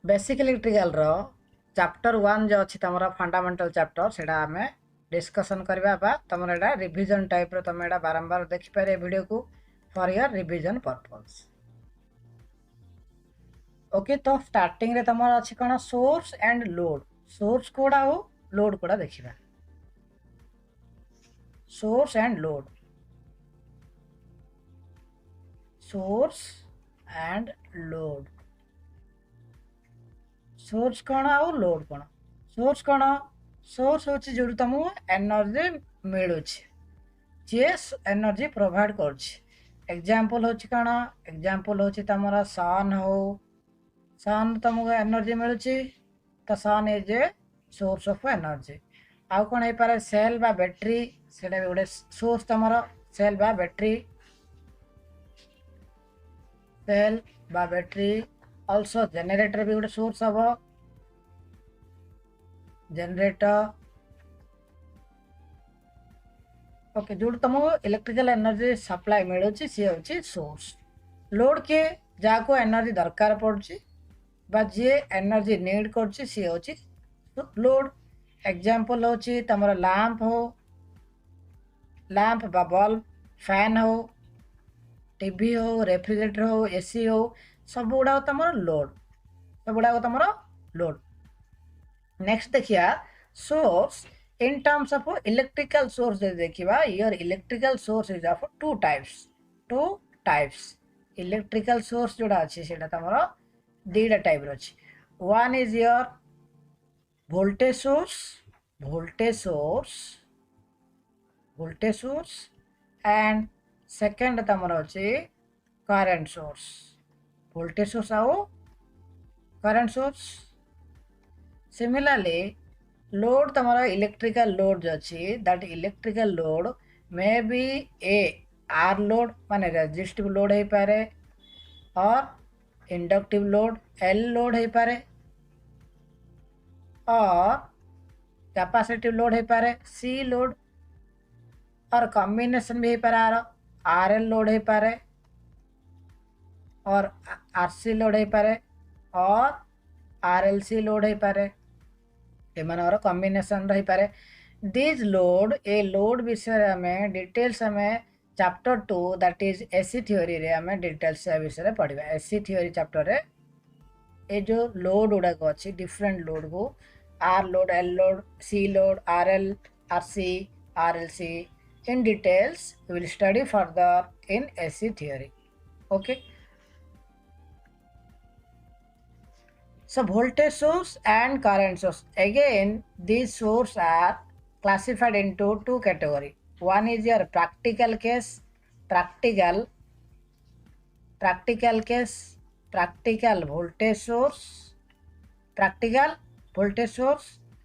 Basic electrical रो chapter 1 जो अछि तमरा fundamental chapter सेटा हमें डिस्कशन करबा बा तमरा एटा रिवीजन टाइप रो तमे एटा बारंबार देखि पारे वीडियो को for your revision purpose. Okay तो स्टार्टिंग रे तमरा अछि कोन सोर्स एंड लोड। सोर्स कोडा हो लोड कोडा देखिबा। Source and load, source and load, source कोन आ लोड कोन। सोर्स कोन, सोर्स होछि जोडू तमु एनर्जी मिलुछि, जे एनर्जी प्रोवाइड करछि। एग्जांपल होछि कोन, एग्जांपल होछि तमरा सन हो, सन तमु एनर्जी मिलुछि तो sun is a source of energy. आउ कोन हे पारे सेल बा बैटरी, सेटा भी गोटे सोर्स तमरा सेल बा बैटरी, सेल बा बैटरी। ऑल्सो जनरेटर भी गोटे सोर्स हबो, जनरेटर। ओके जो तुमको इलेक्ट्रिकल एनर्जी सप्लाई मिलुछि सी होछि सोर्स। लोड के जाको एनर्जी दरकार पड़छि बा जे एनर्जी नीड करछि सी होछि लोड। एग्जांपल होछि तमरा लैंप हो, लैंप बा बल्ब, फैन हो, टीवी हो, रेफ्रिजरेटर हो, एसी हो, सब गुड़ा तमरा लोड, सब गुड़ा तमरा लोड। नेक्स्ट देखिया source in terms of electrical source देखिबा your electrical source is of two types electrical source जोड़ा अछि सेटा तमरो दीटा टाइप रो अछि। one is your voltage source, and second तमरो अछि current source, voltage source आउ current source। similarly लोड तमरा electrical load अछि, that electrical load may be a R load माने resistive load है पारे, और इंडक्टिव लोड एल लोड है पारे, और कैपेसिटिव लोड है पारे सी लोड, और कॉम्बिनेशन भी है पारे आर एल लोड है पारे, और आर सी लोड है पारे, और आर एल सी लोड है पारे, एमानर कॉम्बिनेशन रही पारे। दिस लोड ए लोड विषय में डिटेल्स हमें chapter 2 that is AC theory रे हमें डिटेल्स विषय पढ़िबा। एसी थ्योरी चैप्टर रे ए जो लोड गुड़ा को अच्छी डिफरेंट लोड को R load, L load, C load, R L, R C, R L C in details we will study further in AC theory. Okay, so voltage source and current source, again these sources are classified into two category. One is your practical case, practical case, practical voltage source,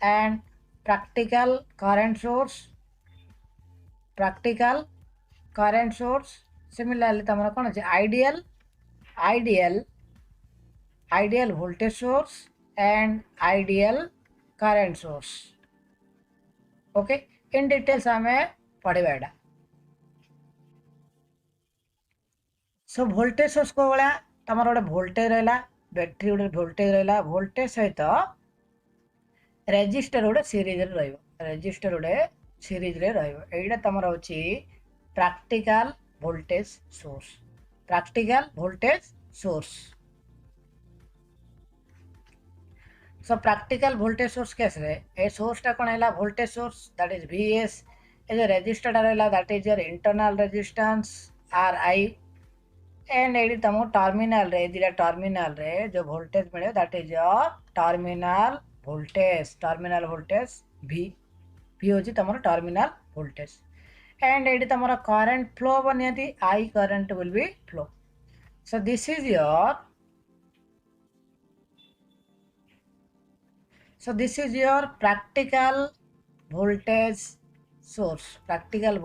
and practical current source, Similarly तमरा कोन अछि ideal voltage source and ideal current source. Okay, in details हमें पढ़िबा एटा। So voltage source को बळा तमरा गोटे voltage रहला, battery गोटे voltage रहला, voltage सहित resistor गोटे series रे रहइबो, रेजिस्टर गोटे सीरीज रे रहइबो। एइडा तमरा होछि practical voltage source, So practical voltage source case रे ए सोर्स टा कोन हैला voltage source that is Vs, ए जो रेजिस्टर टा रहला that is your internal resistance Ri, and एडी तमो टर्मिनल रे दिला टर्मिनल रे जो वोल्टेज मिले that is your terminal voltage V होची तमरो टर्मिनल वोल्टेज, एंड एडी तमरो करंट फ्लो बनियति I current will be flow. So this is your practical voltage source, रे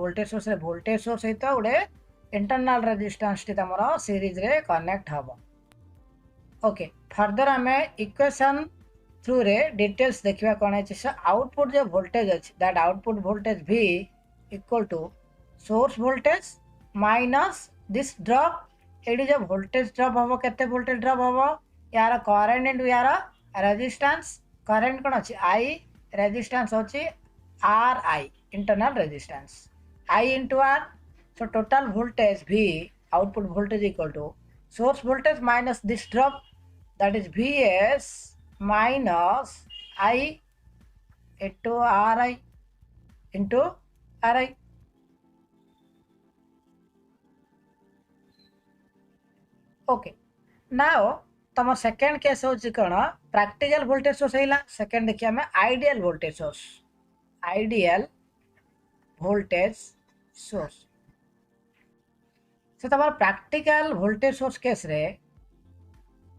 voltage source है तो उड़े internal resistance टी तमरो series रे connect हबो। ओके, फर्दर हमें इक्वेशन थ्रू रे डिटेल्स देखिबा कोन है से आउटपुट जो वोल्टेज अछि that output voltage V equal to source voltage minus this drop. एडी जो वोल्टेज ड्रॉप हबो केते वोल्टेज ड्रॉप हबो यार करंट इंटू यार रेजिस्टेंस करंट कौन अच्छी आई रेजिस्टेंस अच्छी R I internal resistance I into R so total voltage V output voltage equal to source voltage minus this drop that is Vs minus I into Ri into Ri. Okay. Now तमर second case हो कौन practical voltage source है second देखिए हमें ideal voltage source ideal voltage source से तमर practical voltage source case रे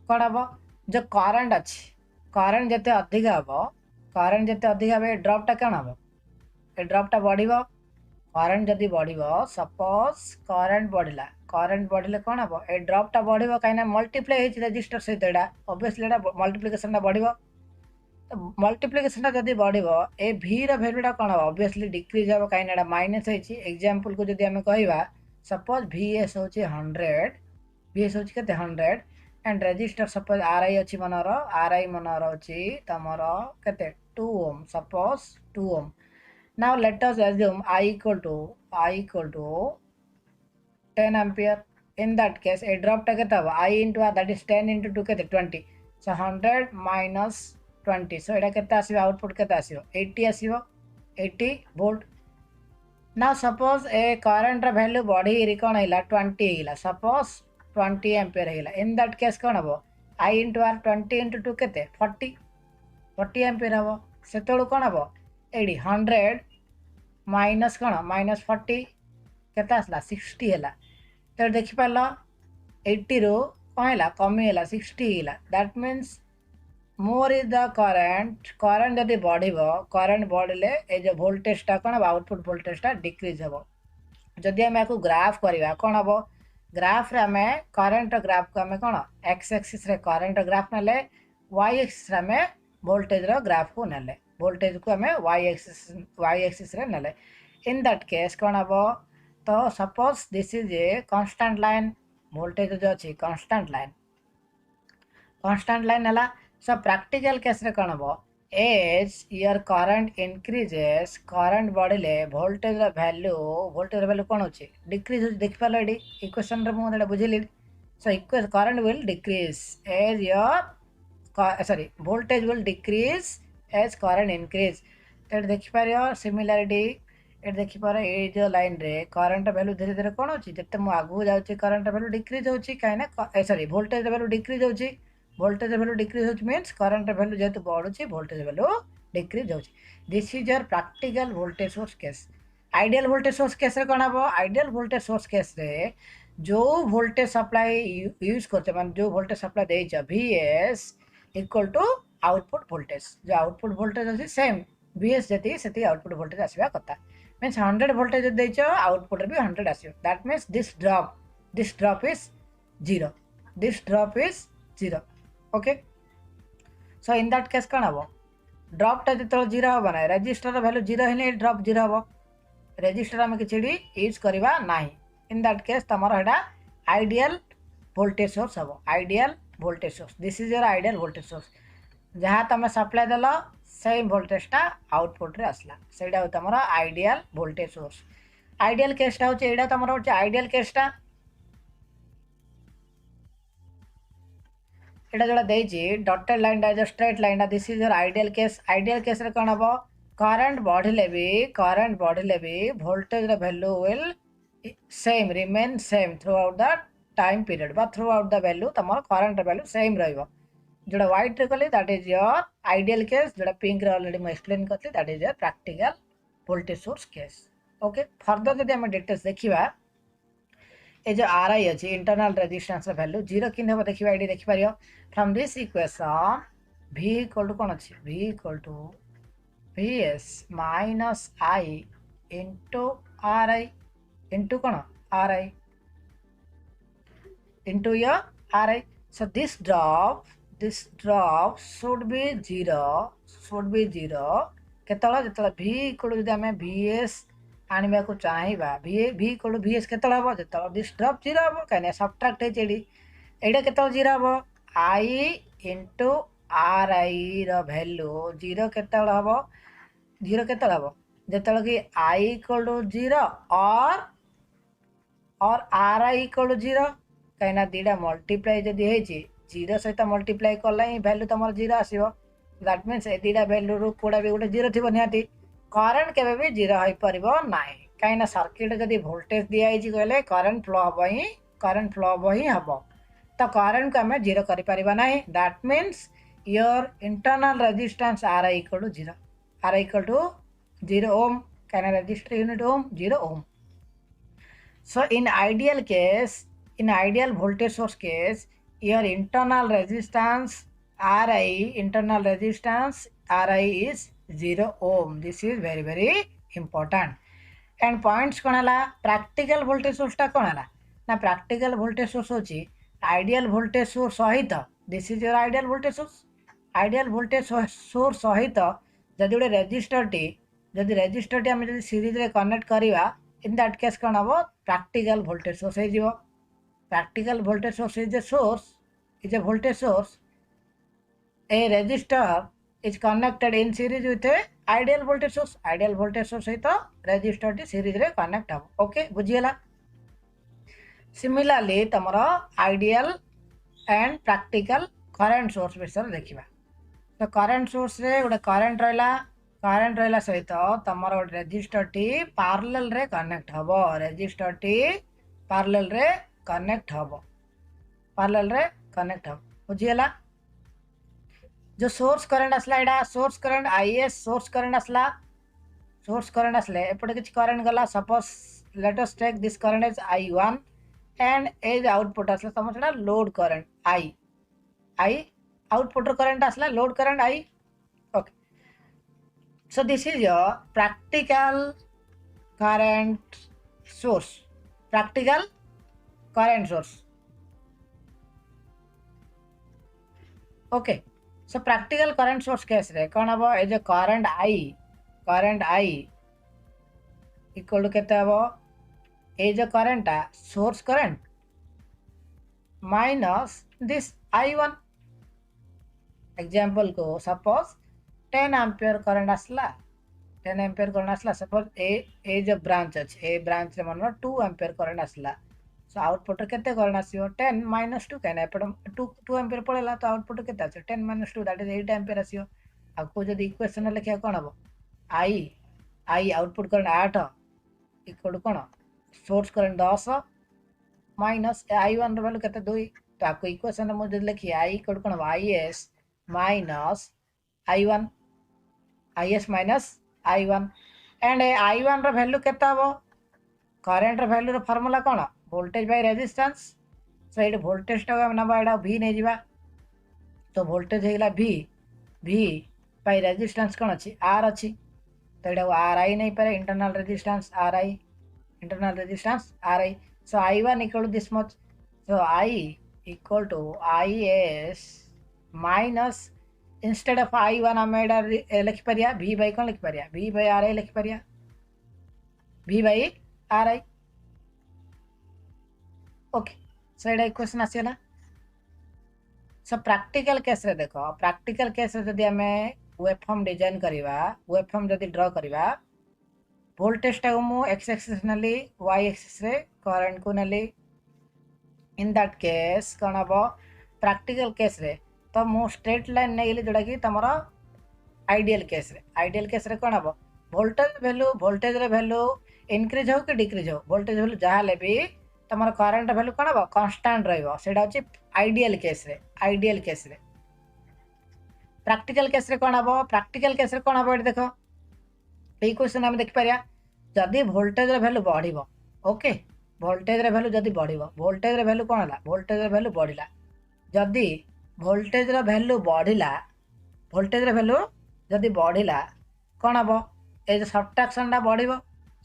कौन हम जो करंट अच्छी करंट जिते अधिक हम करंट जिते अधिक हम ड्रॉपटा कौन हम ए ड्रॉपटा बढ़ करंट जदि बढ़ सपोज करंट बढ़ला करंट बढ़ले कौन हम ए ड्रॉपटा बढ़ कहीं मल्टीप्लाई रेजिस्टर सहित ऑब्वियसली मल्टीप्लिकेशन बढ़ तो मल्टीप्लिकेशन जदि बढ़ ए V रैल्यूटा कौन हम ऑब्वियसली डिक्रीज हम कहीं माइनस होती एग्जांपल को जदि आम कह सपोज VS हूँ 100 VS हूँ के 100 एंड रेजिस्टर सपोज RI अच्छी मनर RI मनर अच्छी तमर के 2 ओम suppose 2 Om now let us assume I equal to 10 ampere in that case a drop ta kete I into R that is 10 into 2 kete 20 so 100 minus 20 so eta kete asibo output kete asibo 80 asibo 80 volt now suppose a current ra value body ri kon hila 20 hila suppose 20 ampere hila in that case kon habo I into R 20 into 2 kete 40 ampere habo setolu kon habo 100 minus कौन minus 40 केते आसला 60 हैला तो देखि पाल 80 रो कौन है कमी है 60 है that means more is the current जदि बढ़ करंट बढ़ले ए जो वोल्टेजटा कौन हम आउटपुट वोल्टेजटा डिक्रीज हम जदि आम या ग्राफ करवा कौन हम ग्राफ रे आम करंट ग्राफ को आम कौन एक्स एक्सिस रे करंट ग्राफ नेले वाई एक्सिस रे आम वोल्टेज रो ग्राफ को नेले वोल्टेज को आम वाई एक्सिस रे नेले इन दैट केस कौन हम तो suppose this is a constant line voltage जो अच्छी कांस्टेंट लाइन है सो प्रैक्टिकल केस रे कौन हम as your current increases current बढ़ले वोल्टेज वैल्यू कौन अच्छे डिक्रीज देख पाल ये इक्वेशन रे मुझे बुझिली so current will decrease as your sorry voltage will decrease as current increase तो देखिपार सिमिलारिटी ये देखिपार ये जो लाइन रे करंट वैल्यू धीरे धीरे कौन अच्छी जिते मुझे आगू जाऊँगी करंट वैल्यू डिक्रीज होची कहीं सॉरी वोल्टेज वैल्यू डिक्रीज होची वोल्टेज वैल्यू डिक्रीज होची मीन्स करंट वैल्यू जेहेतु बढ़ुची वोल्टेज वैल्यू डिक्रीज होची this is your practical voltage source case ideal voltage source case रे कौन हम आइडियल वोल्टेज सोर्स केस रे जो वोल्टेज सप्लाई यूज करते मान जो वोल्टेज सप्लाई देइछ VS equal to output voltage जो आउटपुट वोल्टेज अच्छी सेम VS जी से आउटपुट वोल्टेज आसवा कथा मीन्स 100 वोल्टेज देइछ आउटपुट भी 100 आसो that means this drop is zero okay so in that case कौन हम ड्रॉपटा जो जीरो हम ना रेजिस्टर वैल्यू जीरो है ड्रॉप जीरो हम रेजिस्टर आम कि यूज करवा ना इन दैट केस तुम आइडियल वोल्टेज सोर्स हम ideal voltage source this is your ideal voltage source जहाँ तुम सप्लाई देल सेम वोल्टेजटा आउटपुट रे आसला से तुम आइडियल वोल्टेज सोर्स आइडियल केसटा हूँ यहाँ तुम हूँ आइडियल केसटा यहाँ जोड़ा देती डॉटेड लाइन जो straight line this is your ideal case रे कौन हम करंट बढ़ले भी voltage value will same remain same through out the time period बा थ्रू आउट द वैल्यू तुम करंट वैल्यू सेम रही जोड़ा व्हाइट रे कली that is your ideal case जोड़ा पिंक रे ऑलरेडी मैं एक्सप्लेन करती that is your practical voltage source case okay further जब आम डिटेल्स देखा ये जो RI अच्छी इंटरनल रेजिस्टेंस वैल्यू जीरो कि देखा ये देखिपर from this equation V equal to कौन अच्छी V equal to VS minus I into RI into कौन RI into your RI so this drop should be zero केतला जितला V इक्वल जब आम VS आने को चाहिए V इक्वल VS केतला हम जो दिस ड्रॉप जीरो हम कहीं सब्ट्राक्ट होती एटा केतला जीरो हम I into R I value zero केत हम जीरो केत हम जो कि आई इक्वल टू जीरो और R I equal to zero कहीं दीटा मल्टीप्लाई जदि जीरो सहित मल्टीप्लाई कला ही भैल्यू तुम जीरो आसो दैट मीन्स ए दीटा भैल्यू रू कौड़ा भी गोटे जीरो थी निहाती करेन्ट केवे भी जीरो हो पार ना कहीं सर्किट जदि वोल्टेज दिखाई कहले करेन्ट फ्लो हम ही करेन्ट फ्लो हम ही हम तो करेन्ट को आम जीरो करना that means your internal resistance R I equal to zero R I equal to zero ohm कहीं resistor unit ohm zero ohm. So in ideal voltage source case, your internal resistance Ri is 0 ohm. This is very very important. And points कौन है practical voltage source टा कौन है ना practical voltage source होची ideal voltage source सहित this is your ideal voltage source. Ideal voltage source सहित जदि गोटे रेजिस्टर टी आम जब सीरीज रे कनेक्ट करवा in that case कौन हम practical voltage source हो practical voltage source is a voltage source a resistor is connected in series with a ideal voltage source सहित resistor टी series रे connect हम ओके बुझीगला. Similarly तमरो ideal and practical current source विषय देखा तो current source रे गोटे current रहा सहित तुम रेजिस्टर टी पैरेलल रे कनेक्ट हम रेजिस्टर टी पैरेलल रे कनेक्ट हम बुझीगला. जो सोर्स करंट आसला एडा source current IS source current आसले एपटे किछ करंट गला suppose let us take this current is I1 and as output आसला तुम सेटा load current I output current आसला load current I okay. So this is your practical current source. Okay. So practical current source case रे कौन हम ए current I equal to केते हम ए current source current minus this I1. Example को suppose 10 ampere current आसला suppose ए जो branch अच्छे ए branch रे मन 2 ampere current आसला सो आउटपुट रे केते करंट आसियो 10 - 2 कहना एपट 2 ampere पड़ेला तो आउटपुट केते आछे 10 - 2 दैट इज 8 ampere आसियो आ को जदी इक्वेशन लिखिया कोन हबो I output current 8 equal to कोन सोर्स करंट 10 माइनस I1 रे वैल्यू केते 2 तो आपको इक्वेशन में जदी लिखिया आई इक्वल टू कोन IS minus I1 IS minus I1 and I1 रो वैल्यू केता हो करंट रो वैल्यू रो फार्मूला कोन वोल्टेज बाय रेजिस्टेंस सो एड वोल्टेज टा हम नबा एडा V नै जिबा तो वोल्टेज हेला V बाय रेजिस्टेंस कोन अछि R अछि तो एडा RI नै पारे internal resistance RI so I1 equal to this much so I equal to IS minus instead of I1 आम लिखि पारिया V बाय कौन लिखि पारिया V बाय RI लिखि पारिया V by RI okay so एडा इक्वेशन आसीला. सो प्रैक्टिकल केस रे देखो प्रैक्टिकल केस रे जदी हमें वेवफॉर्म डिजाइन करिवा वेवफॉर्म जदी ड्रा करिवा वोल्टेज टा मु x एक्सिस नली y एक्सिस रे करंट को नली इन दैट केस कोन हबो प्रैक्टिकल केस रे तो मु स्ट्रेट लाइन नहीं जोड़ा कि तुम आइडियल केस रे कौन हम वोल्टेज वैल्यू इनक्रीज हो कि डिक्रीज हो वोल्टेज वैल्यू जहाँ भी तुम करंट वैल्यू कौन हम कांस्टेंट रही आइडियल केस रे प्रैक्टिकल केस रे कौन हम ये देख ये क्वेश्चन आम देखिपर जदि वोल्टेज वैल्यू बढ़ ओके वोल्टेज वैल्यू जदि बढ़ वोल्टेज वैल्यू कौन है वोल्टेज वैल्यू बढ़ला जदि वोल्टेज वैल्यू जदि बढ़ला कौन हम ये सब्ट्राक्शन बढ़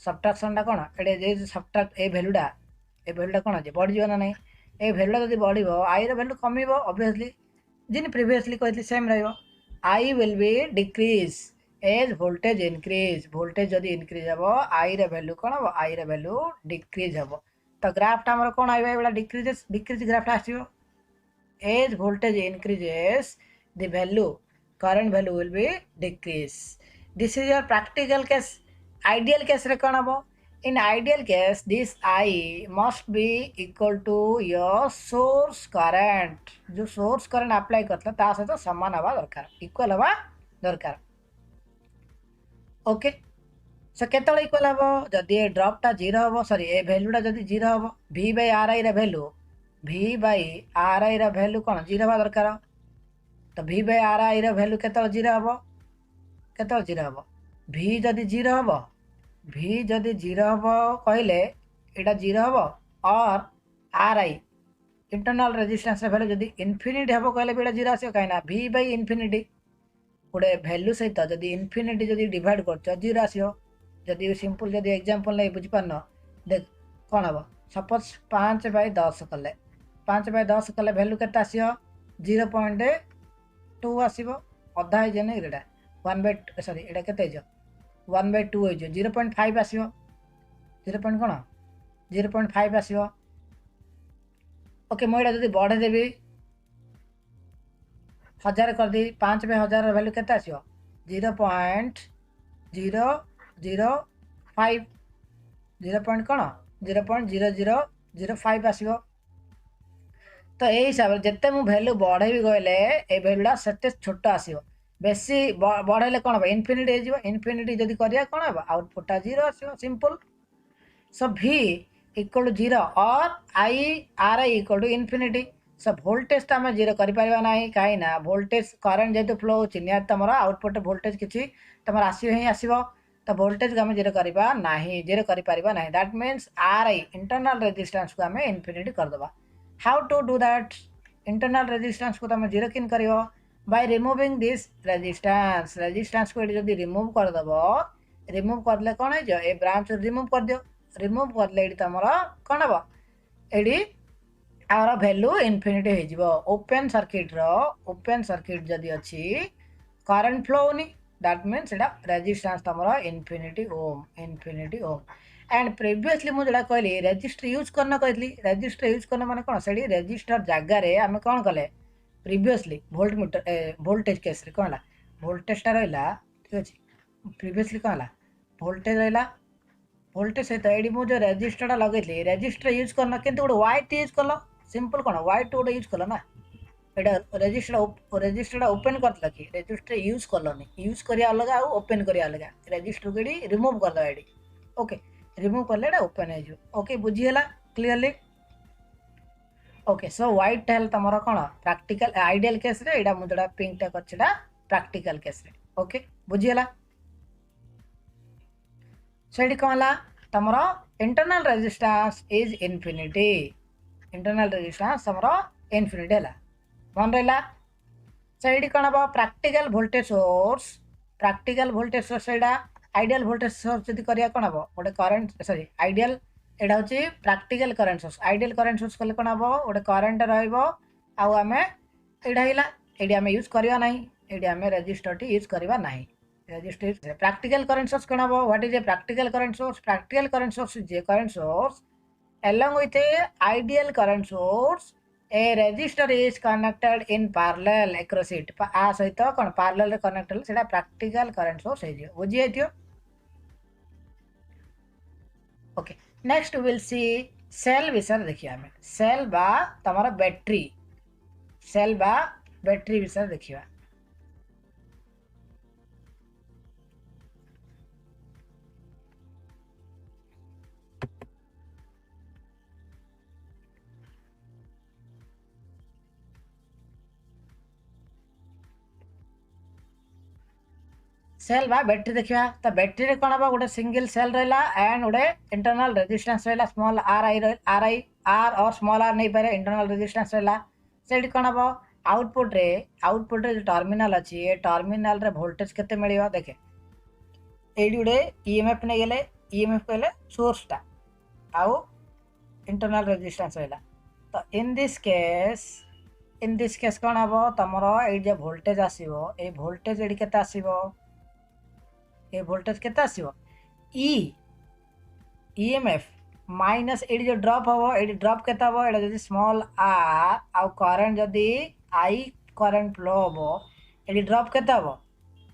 सब्ट्राक्शन कौन ये सब्ट्राक्ट ए भैल्यूटा कौन है बढ़ ना नहीं ये भैल्यूटा जब बढ़ आई वैल्यू कम ऑब्वियसली जिन प्रीवियसली कहती same I will be decrease as voltage increase voltage जदि इनक्रीज हम आई वैल्यू कौन हम आई वैल्यू डिक्रीज हम तो ग्राफटा कौन आइबा डिक्रीज ग्राफटा आसो as voltage increases the value current value will be decrease. This is your practical case. Ideal case रे कौन हबो? In ideal case this I must be equal to your source current. जो source current apply करता ता सहित समान हवा दरकार, equal हवा दरकार. ओके सो केतବେଳେ इक्वल हबो? जदि ए ड्रॉप टा 0 हबो, सॉरी ए वैल्यू टा जदि 0 हबो, v by ri रा वैल्यू कौन 0 हवा दरकार. तो v by ri रा वैल्यू केतବେଳେ 0 हबो? केतବେଳେ 0 हबो? v जदि 0 हबो, v जदि 0 हबो कहले एटा 0 हबो और ri इंटरनल रेजिस्टेंस रा वैल्यू जदि इनफिनिटी हबो कहले बेटा 0 आसीयो काइना v by इनफिनिटी गोटे वैल्यू सहित जदि इनफिनिटी जदि डिवाइड करछ 0 आसीयो. जदि सिंपल जदि एग्जांपल नै बुझी पारनो देख कोन हबो. सपोज 5 by 10 कले 5 by 10 कले वैल्यू केता आसीयो 0.2 आसीबो. अधा हे जेने एटा 1 by सॉरी एटा केते हे 1 by 2 हे 0.5 आसीबो. 0 पॉइंट कोन 0.5 आसीबो. ओके मैं एटा जदि बढ़े देबी 1000 कर दी 5 by 1000 वैल्यू केते आसीबो 0.005 0 पॉइंट कोन 0.0005 आसीबो. तो ए हिसाब रे जत्ते मु वैल्यू बढ़े भी गले ए वैल्यूटा सेते छोट आसीबो. बेसी बढ़ेले कोन बा इनफिनिटी हे जिवो. इनफिनिटी जदि करिया कोन बा आउटपुट टा 0 आसीबो. Simple. So v equal to 0 और ri equal to infinity. So voltage आम 0 करें ना कहीं वोल्टेज करेन्ट जेहतु फ्लो होची निहाती तुम आउटपुट वोल्टेज किसी तुम आसो ही आसो. तो वोल्टेज आम 0 करवा ना 0 करें ना. That means ri internal resistance को आम इनफिनिटी करदे. How to do that? Internal resistance को तुम 0 किन कर by removing this resistance. Resistance को ये रिमूव करदेव रिमूव करदे कौन हो ए ब्रांच रिमूव कर दियो. रिमूव करले तुम कौन हम ये आर वैल्यू इनफिनिटी हो जिवो. ओपन सर्किट जदि अच्छी करंट फ्लो होनी दैट मीन्स एटा रेजिस्टेंस तुम इनफिनिटी ओम एंड प्रीवियसली मुझे कहली रेजिस्टर यूज करना कहली. रेजिस्टर यूज करना माने कौन से रेजिस्टर जगार आम कौन कले प्रीवियसली वोल्टमीटर वोल्टेज केस रे कौन वोल्टेजटा रहा ठीक अच्छे. प्रीवियसली कौन है वोल्टेज रहा वोल्टेज सहित ये मुझे रेजिस्टरटा लगे रेजिस्टर यूज करना कि गोटे व्हाइट यूज कल. सिंपल कौन व्हाइट गोटे यूज कल ना यहाँ रेजिस्टरटा ओपन कर कि रेजिस्टर यूज कलनि यूज करिया अलग आ ओपन करिया अलग. रेजिस्टर को ये रिमूव करदे ये ओके रिमूव कले ओपन हो. ओके बुझीगला क्लीयरली. ओके सो व्हाइट है तुम कौन प्रैक्टिकल आइडियल केस रे एटा मुझे पिंकटा कर प्रैक्टिकल केस रे. ओके बुझीगला. सो ये कौन है तुम internal resistance is infinity. Internal resistance तुम इनफिनिटी है मन रहा. सो ये कौन हम प्रैक्टिकल वोल्टेज सोर्स यहाँ आइडियल वोल्टेज सोर्स जब करिया कौन हम गोटे करंट सॉरी आइडियल एटा हूँ practical current source. Ideal current source कले कौन हम गोटे करंट रमें यहाँ ये आम यूज करवा ना ये आम रेजिस्टर यूज करवा ना. रेजिस्टर प्रैक्टिकल करंट सोर्स कौन हम what is a practical current source? Practical current source is a current source along with a ideal current source a resistor is connected in parallel across it. आ सहित कौन parallel रे connect है सेटा practical current source है बुझी जाइयो. Okay next we will see cell विषय देखिए आम सेल बा तमरा बैटरी विषय देखिए. सेल बा बैटरी देखा. तो बैटरी रे कौन हम गोटे सिंगल सेल रहा एंड गोटे इंटरनल रेजिस्टेंस रहा स्मॉल आर और स्मॉल आर नहीं पारे इंटरनल रेजिस्टेंस रहा. से कौन हम आउटपुट रे जो टर्मिनल अच्छी ये टर्मिनल रे वोल्टेज केते मिलियो देखे ये गोटे ईएमएफ नहीं गले ईएमएफ कहले सोर्सटा आउ इंटरनल रेजिस्टेंस रहा. तो इन दिस केस कौन हम तुम ये वोल्टेज आसो ये वोल्टेज ये केते आसो ये वोल्टेज केते आसो ईएमएफ माइनस ये जो ड्रॉप हम ये ड्रॉप के जो स्मॉल आर आउ करेन्ट जदि आई करेन्ट फ्लो हम ये ड्रॉप के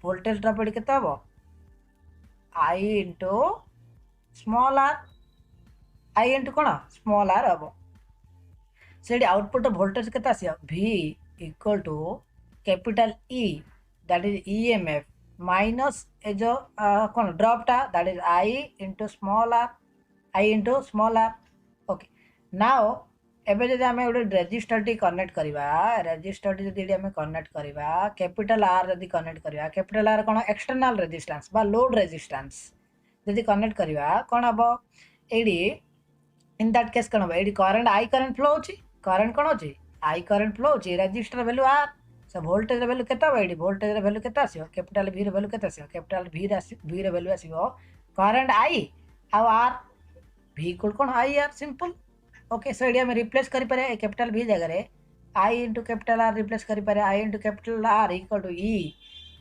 वोल्टेज ड्रॉप ये के I into small R I into कौन स्मॉल आर हम से आउटपुट वोल्टेज के V equal to capital E that is EMF minus ए जो कौन ड्रॉपटा that is I into small R I into small R okay now एबे जदि आमे गोटे रेजिस्टर टी कनेक्ट करवा रेजिस्टर टी जदि आमे कनेक्ट करवा कैपिटल आर जदि कनेक्ट करवा कैपिटल आर कौन एक्सटर्नल रेजिस्टेंस बा लोड रेजिस्टेंस जदि कनेक्ट करवा कौन हम एडी इन दैट केस कौन हम एडी करंट आई करंट फ्लो होची करंट कौन होची आई करंट फ्लो होची resistor value R so voltage value केता एडी वोल्टेज वैल्यू केता आसीयो कैपिटल V रे वैल्यू केता आसीयो कैपिटल V रे वैल्यू आसीयो करंट आई आउ आर V इक्वल कौन I R simple okay so एडी हम रिप्लेस करि पारे कैपिटल V जगह रे I into capital R replace करि पारे I into capital R equal to E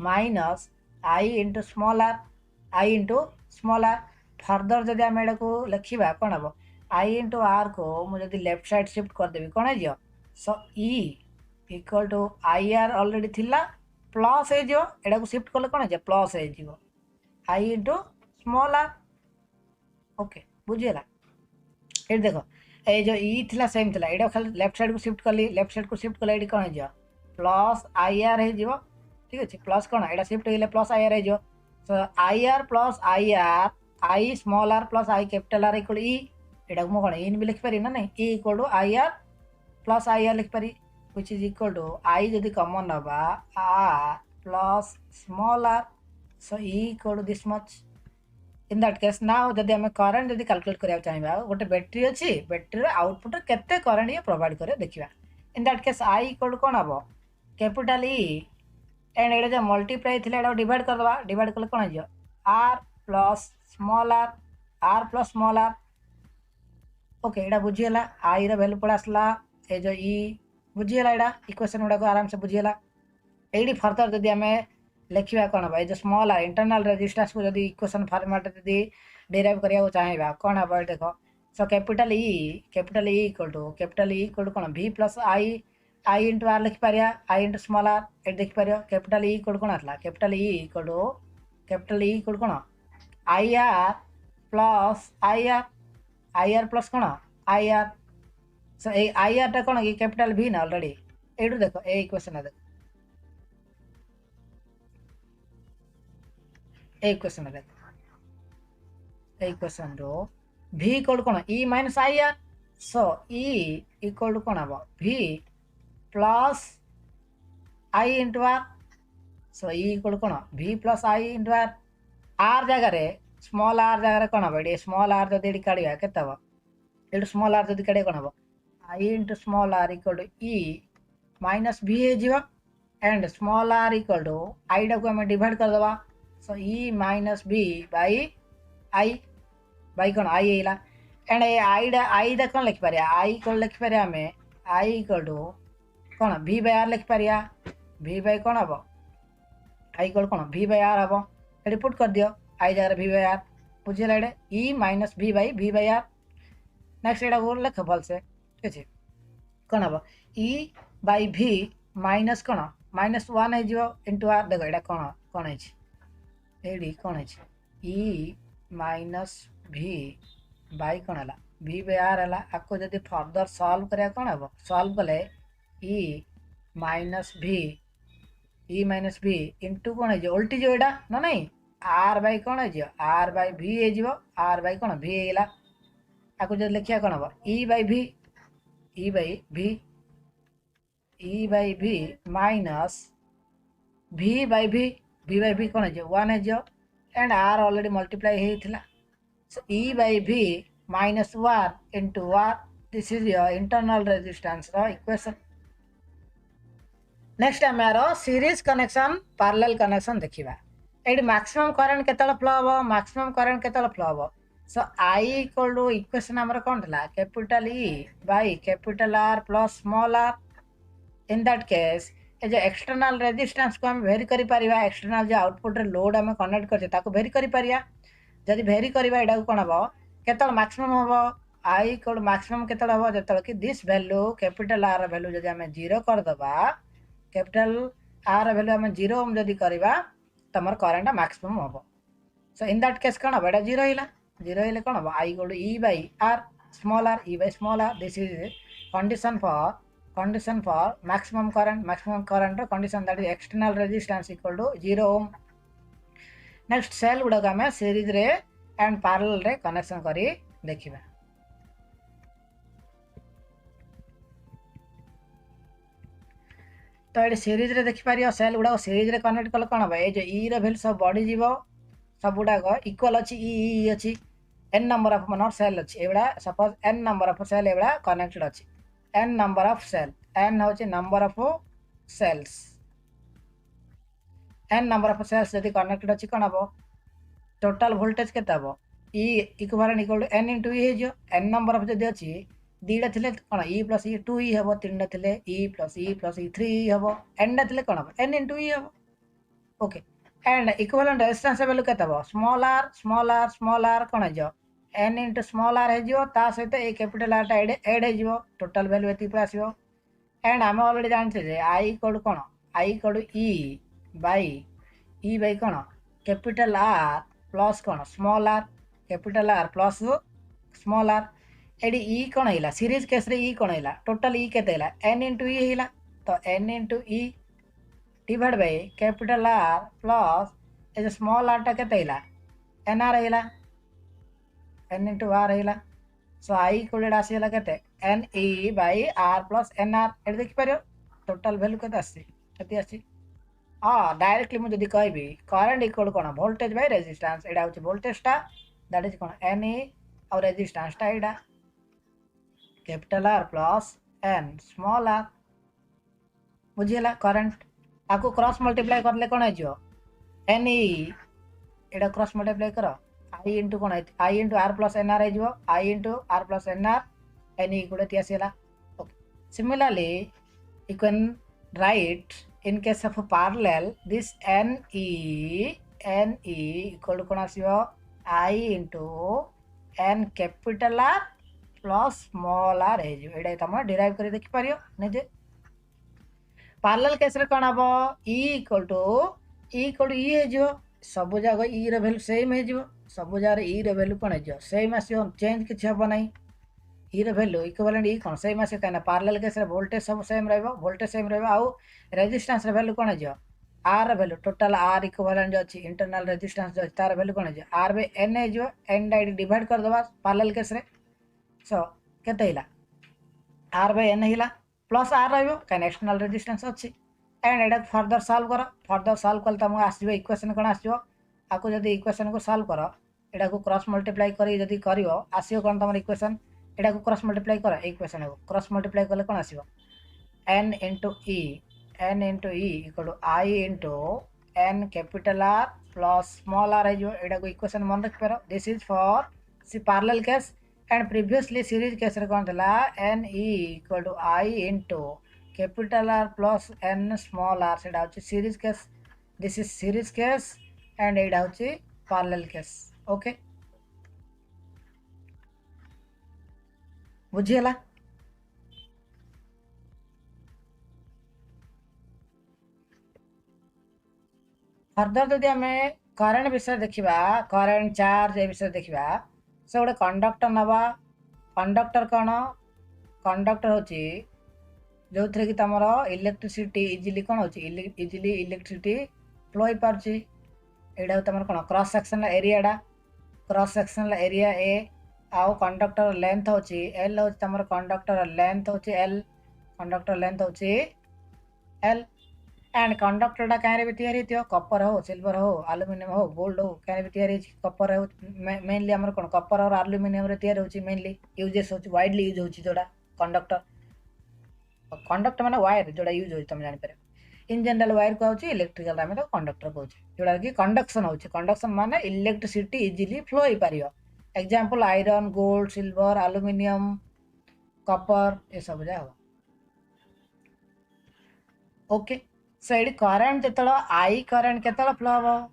minus I into small R further जदि आम एडा को लिखा कौन हम आई इंटू आर को मुझे लेफ्ट साइड शिफ्ट करदेवी कौन है so E equal to I R already थिला प्लस एडा को शिफ्ट कले कौन है प्लस हो I into small R okay बुझीगला ये देख ये जो ई थिला सेम थिला एडा खाली लेफ्ट साइड को शिफ्ट कली लेफ्ट साइड को शिफ्ट कले ये कौन है प्लस आई आर हो ठीक अच्छे प्लस कौन एडा शिफ्ट हो प्लस आई आर हो so I R plus I small are plus I capital R equal E एटा को कौन इन भी लिखिपारि ना नहीं E equal to I R plus I R लिखिपारि which is equal to I जदि कॉमन नबा R plus small r so E equal to this much in that case now जदि आम करंट जदि कैलकुलेट करिया चाहिबा गोटे बैटरी अच्छी battery output केते करंट ये प्रोवाइड करे देखिबा in that case I equal to कौन हम कैपिटल E एंड एटा जो मल्टीप्लाई थिला एटा डिवाइड कर दबा डिवाइड कले कौन हो R plus small are plus small R okay एटा बुझीगला आई रो वैल्यू पड़ा आसला ए जो ई बुझीगला एटा इक्वेशन गुडा को आराम से बुझीगला एडी फर्दर जदि आमे लिखा कौन हम जो स्मॉल आर इंटरनल रेजिस्टेंस को जदि इक्वेशन फॉर्मेट जदि डेराइव करिया चाहिबा कौन हम देख so capital E equal to कौन V plus I into R लिखि पारिया आई इंटू स्मॉल आर ये देखि पारियो कैपिटल E इक्वल कौन आसला कैपिटल E इक्वल कौन आई आर प्लस कौन I R so I are टा कौन कि कैपिटल V ना ऑलरेडी एडू देख ए इक्वेशन देख इक्वेशन रो V इक्वल कौन E minus I R so E equal to कौन हम V plus I into R so E equal कौन V plus I into R R जगह स्मॉल आर जगह कौन हम ये स्मॉल आर जब काढ़ा के ये स्मॉल आर जब काढ़ा कौन हम I into small r equal to E minus V हो and small r equal to I टा को आम डिवाइड करदे so E minus V by कौन आई है एंड आई दा कौन लिखिपारे आई कौन लिखिपारे आम आई इक्वल टू कौन V बाय आर लिखिपारे V बाय कौन हम आई इक्वल कौन V बाय आर हम ये पुट कर दियो आई जगह V बाय आर बुझेगा ये E minus V by R next एटा को लिख भल से ठीक अच्छे कौन हम E बाय V माइनस कौन माइनस 1 हो इंटू आर देख ये कौन है एडी कौन है E माइनस V बाय कौन है V बाय आर है आपको जब फर्दर सॉल्व करा कौन हम सॉल्व कले E माइनस V इंटू कौन है उल्टी जो एटा ना नहीं आर बाय कौन है आर बाय V हो आर बाय कौन V है आपको जब लिखा कौन हम E by V minus V by V कौन है 1 है एंड आर ऑलरेडी मल्टीप्लाई होता so E by V minus 1 into R this is your internal resistance equation next आम यार सीरीज कनेक्शन पैरेलल कनेक्शन देखा ये मैक्सिमम करंट केतला flow हम मैक्सिमम करंट केतला फ्लो हम so I equal to equation आमर कौन था capital E by capital R plus small r in that case ये जो एक्सटर्नल रेजिस्टेंस को हम वेरी करि परिबा एक्सटर्नल जो आउटपुट रे लोड हम कनेक्ट करछे ताको वेरी करि परिया जदि वेरी करबा एडा को कोन हबो केतल मैक्सिमम हबो आई इक्वल मैक्सिमम केते हम जो कि this value capital R value जब आम 0 करदे कैपिटल आर वैल्यू आम 0 जदि करवा तुम करेन्ट मैक्सिमम हम सो इन दैट केस कौन हम एटा 0 हिला 0 हेले कौन हम I equal E by R small r E by small r this is condition for maximum current condition that is external resistance equal to 0 ohm next cell गुड़ा आम series रे and parallel रे कनेक्शन करी देखिबा तो ये series रे देखि पारियो सेल गुड़ा सीरीज रे कनेक्ट कले कोन हम ए जे ई रे वैल्यू सब बढ़ी जीवो सब गुड़ा इक्वल अछि ई अछि n नंबर ऑफ मनर सेल अछि एबडा suppose n number of cell एबडा कनेक्टेड अछि n number of cell n होछि number of cells n number of cells यदि कनेक्टेड अछि कोन हबो टोटल वोल्टेज केते हबो e equivalent equal to n * e हे जो n नंबर ऑफ जदि अछि दीडा थिले कोन e + e 2e हबो तीनडा थिले e + e + e 3e हबो n डा थिले कोन हबो n * e हबो okay and equivalent resistance value केते हबो स्मॉल r कोन हे जो n * स्मॉल r हे जो ता सहित ए कैपिटल r टा ऐड हे जो टोटल वैल्यू एति पे आसीबो एंड हम ऑलरेडी जानते जे i इक्वल कोन i इक्वल e बाय कोन कैपिटल R प्लस कोन small r capital R plus small r एडी ई कोन हिला सीरीज केस रे ई कोन हिला टोटल ई केते हिला n * e हिला तो n * e divide by capital R plus A small r टा केते हिला nr हिला n * r हिला सो i इक्वल आसी हिला केते ne by r plus nr एडी देखि पारियो टोटल वैल्यू केते आसी केते आसी हाँ डायरेक्टली मुझे जदि कहबी करंट इक्वल कोन वोल्टेज बाय रेजिस्टेंस एडा होची वोल्टेज टा दैट इज कोन ne और रेजिस्टेंस टा एडा capital R plus n small r बुझियला करंट आको क्रॉस मल्टीप्लाई करले कोन आइजो ne एडा क्रॉस मल्टीप्लाई करो i * कोन i * r प्लस nr आइजो i * r plus nr ne equal ति आसीला okay similarly you can write in case of parallel this ne equal to कोन आसीबो I into n capital R plus small r हे जो एडा तम derive करी देखि पारियो निजे पैरेलल केस रे कोन हबो e equal to e हे जो सब जगह e रे वैल्यू सेम हे जो सब जगह e रे वैल्यू कोन हे जो सेम आसीबो चेंज किछ हबो नै e रे वैल्यू इक्विवेलेंट e कोन सेम आसी काना पैरेलल केस रे वोल्टेज सब सेम रहबो आउ रेजिस्टेंस रे वैल्यू कोन हे जो r रे वैल्यू टोटल r इक्विवेलेंट जो अछि इंटरनल रेजिस्टेंस जो तार वैल्यू कोन हे जो r बाय n हे जो n डाइड डिवाइड कर दबा पैरेलल केस रे सो केते हिला r बाय n हिला प्लस r रहबो काना एक्सटर्नल रेजिस्टेंस अछि एंड एडा फर्दर सॉल्व कल तम आसीबो इक्वेशन कोन आसीबो आको जदी इक्वेशन को सॉल्व करो एडा को क्रॉस मल्टीप्लाई करी जदी करियो आसीबो कोन तमर इक्वेशन एडा को क्रॉस मल्टीप्लाई करो इक्वेशन को क्रॉस मल्टीप्लाई करले कोन आसीबो n * e equal to I into n capital R plus small r है जो एडा को इक्वेशन मन रख पारो दिस इज फॉर सी parallel case and previously series case रे कोन थला n e equal to I into capital R plus n small r सेडा होची series case this is series case and एडा होची पैरेलल केस ओके बुझियला further जदि आम करेन्ट विषय देखा करेन्ट चार्ज ए विषय देखा से गोटे कंडक्टर नवा कंडक्टर कौन कंडक्टर हूँ जो थे कि तुम इलेक्ट्रिसिटी इजिली कौन हो इजिली इलेक्ट्रिसिटी फ्लो हो पार्ची यहाँ तुम कौन cross sectional area cross sectional area A आउ कंडक्टर लेंथ हूँ एल हूँ तुम कंडक्टर लेंथ हूँ एल कंडक्टर लेंथ हूँ एल एंड कंडक्टर टा कहीं भी तैयारी थी कपर हो सिल्वर हो एल्युमिनियम हो गोल्ड हो कहीं भी तैयारी कपर हो मेनली आम कौन कपर और एल्युमिनियम तैयारी होची मेनली यूजेस होची वाइडली यूज होची जोड़ा कंडक्टर कंडक्टर माने वायर जोड़ा यूज होची तुम जानि पारे इन जनरल वायर को होची इलेक्ट्रिकल आमे तो कंडक्टर कहउची जोड़ा कि कंडक्शन होची कंडक्शन माने इलेक्ट्रिसिटी इजीली फ्लो हो पारियो example iron gold silver aluminium copper ए सब जा हो ओके सो ये करेन्ट जो आई करेन्ट केत फ्लो हम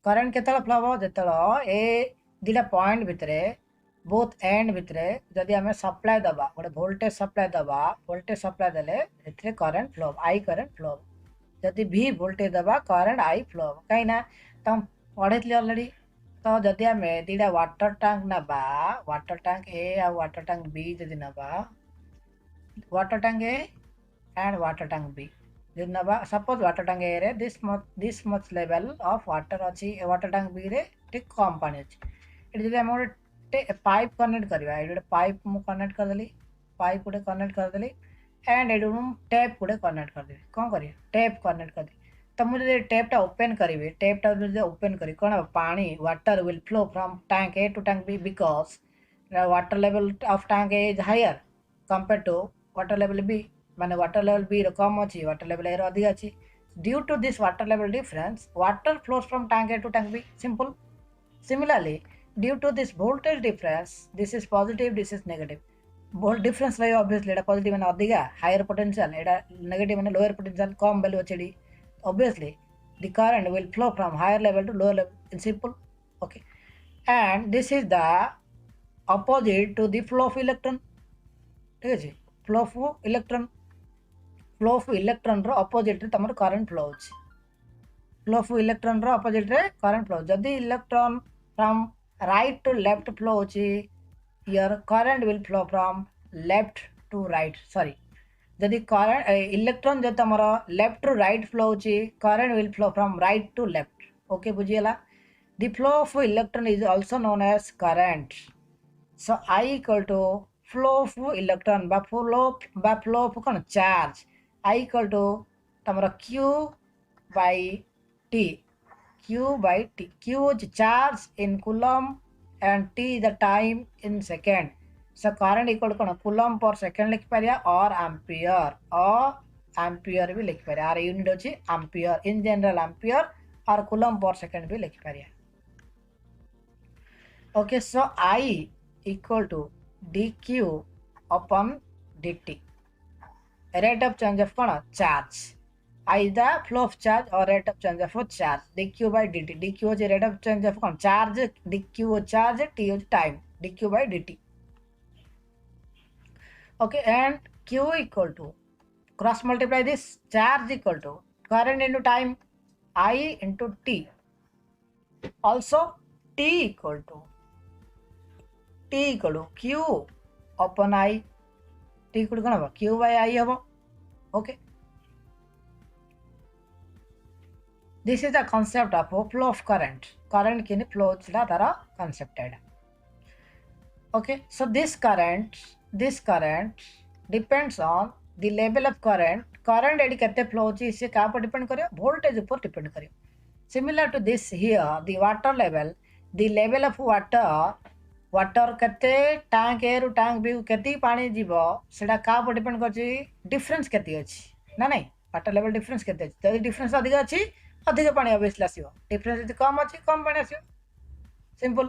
करेन्ट केत फ्लो हम जो ए दुटा पॉइंट भितर बोथ एंड भितर जदि आम सप्लाई दबा गोटे वोल्टेज सप्लाई दबा वोल्टेज सप्लाई देले एथिरे करंट फ्लो आई करंट फ्लो जदि भी वोल्टेज दबा करंट आई फ्लो कहीं तुम पढ़े ऑलरेडी तो जदि आम दुटा वाटर टैंक नबा वाटर टैंक ए आ वाटर टैंक बी जदि नबा water tank A and water tank B जदि नबा सपोज वाटर टैंक ए रे this much level of water अच्छी वाटर टैंक बी रे ठीक कम पानी अच्छी ये जब आम गोटे पाइप कनेक्ट करवा ये पाइप मुझे कनेक्ट करदेली पाइप गोटे कनेक्ट करदेली एंड ये टैप गोटे कनेक्ट करदेवी कौन कर टैप कनेक्ट करदेवी तो मुझे टैपटा ओपन करी टैपटा ओपन करी कौन पानी water will flow from tank A to tank B because water level of tank A is higher compare to water level B माने वाटर लेवल बी कम अच्छी वाटर लेवल ए अधिक अच्छी due to this water level difference water flows from tank A to tank B simple similarly due to this voltage difference this is positive this is negative volt difference रही obviously एटा positive माने अधिका higher potential एटा negative माने lower potential कम value अच्छी obviously the current will flow from higher level to lower level in simple okay and this is the opposite to the flow of electron ठीक है flow of electron row opposite रे तमर current flow होची flow of electron row opposite रे current flow जदि electron from right to left flow होची your current will flow from left to right sorry जदि current electron जो तमरो left to right flow होची current will flow from right to left okay बुझियला the flow of electron is also known as current so I equal to flow of electron बा flow of कौन charge I equal to तमरो q by t q by t q is charge in coulomb and t is the time in second so current equal to coulomb per second लिख पारिया और ampere भी लिख Pariya are unit होची ampere in general ampere और coulomb per second भी लिख Pariya okay so I equal to dq upon dt rate of change of charge I is the flow of charge or rate of change of charge dq by dt dq is rate of change of charge dq is charge t is time dq by dt okay and q equal to cross multiply this charge equal to current into time I into t also t equal to q upon I t equal to q by I habo okay this is the concept of flow of current can flow chila tara concept aida okay so this current depends on the level of current edi kete flow chi se ka par depend kariyo voltage upar depend kariyo similar to this here the water level of water kete tank a ru tank b keti pani jibo seda ka par depend करछि difference keti अछि ना नहीं water level difference kete अछि जदि difference अधिक अछि अधिक पानी ऑब्वियसली आसीबो डिफरेंस यदि कम अछि कम पानी आसीबो सिंपल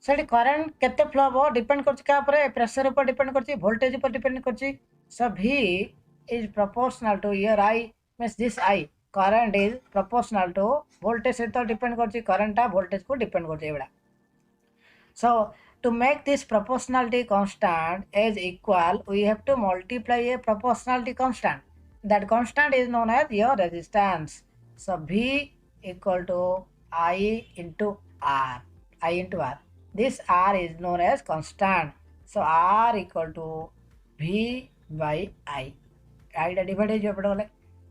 सेडी करंट केते फ्लो हो डिपेंड करछि का पर प्रेशर ऊपर डिपेंड करछि वोल्टेज ऊपर डिपेंड करछि so v is proportional to here I means this I current is proportional to voltage से तो डिपेंड करछि करंट आ वोल्टेज को डिपेंड करछि एबडा सो to make this proportionality constant as equal we have to multiply a proportionality constant that constant is known as your resistance so v equal to I into r this r is known as constant so r equal to v by I दा divided jo padole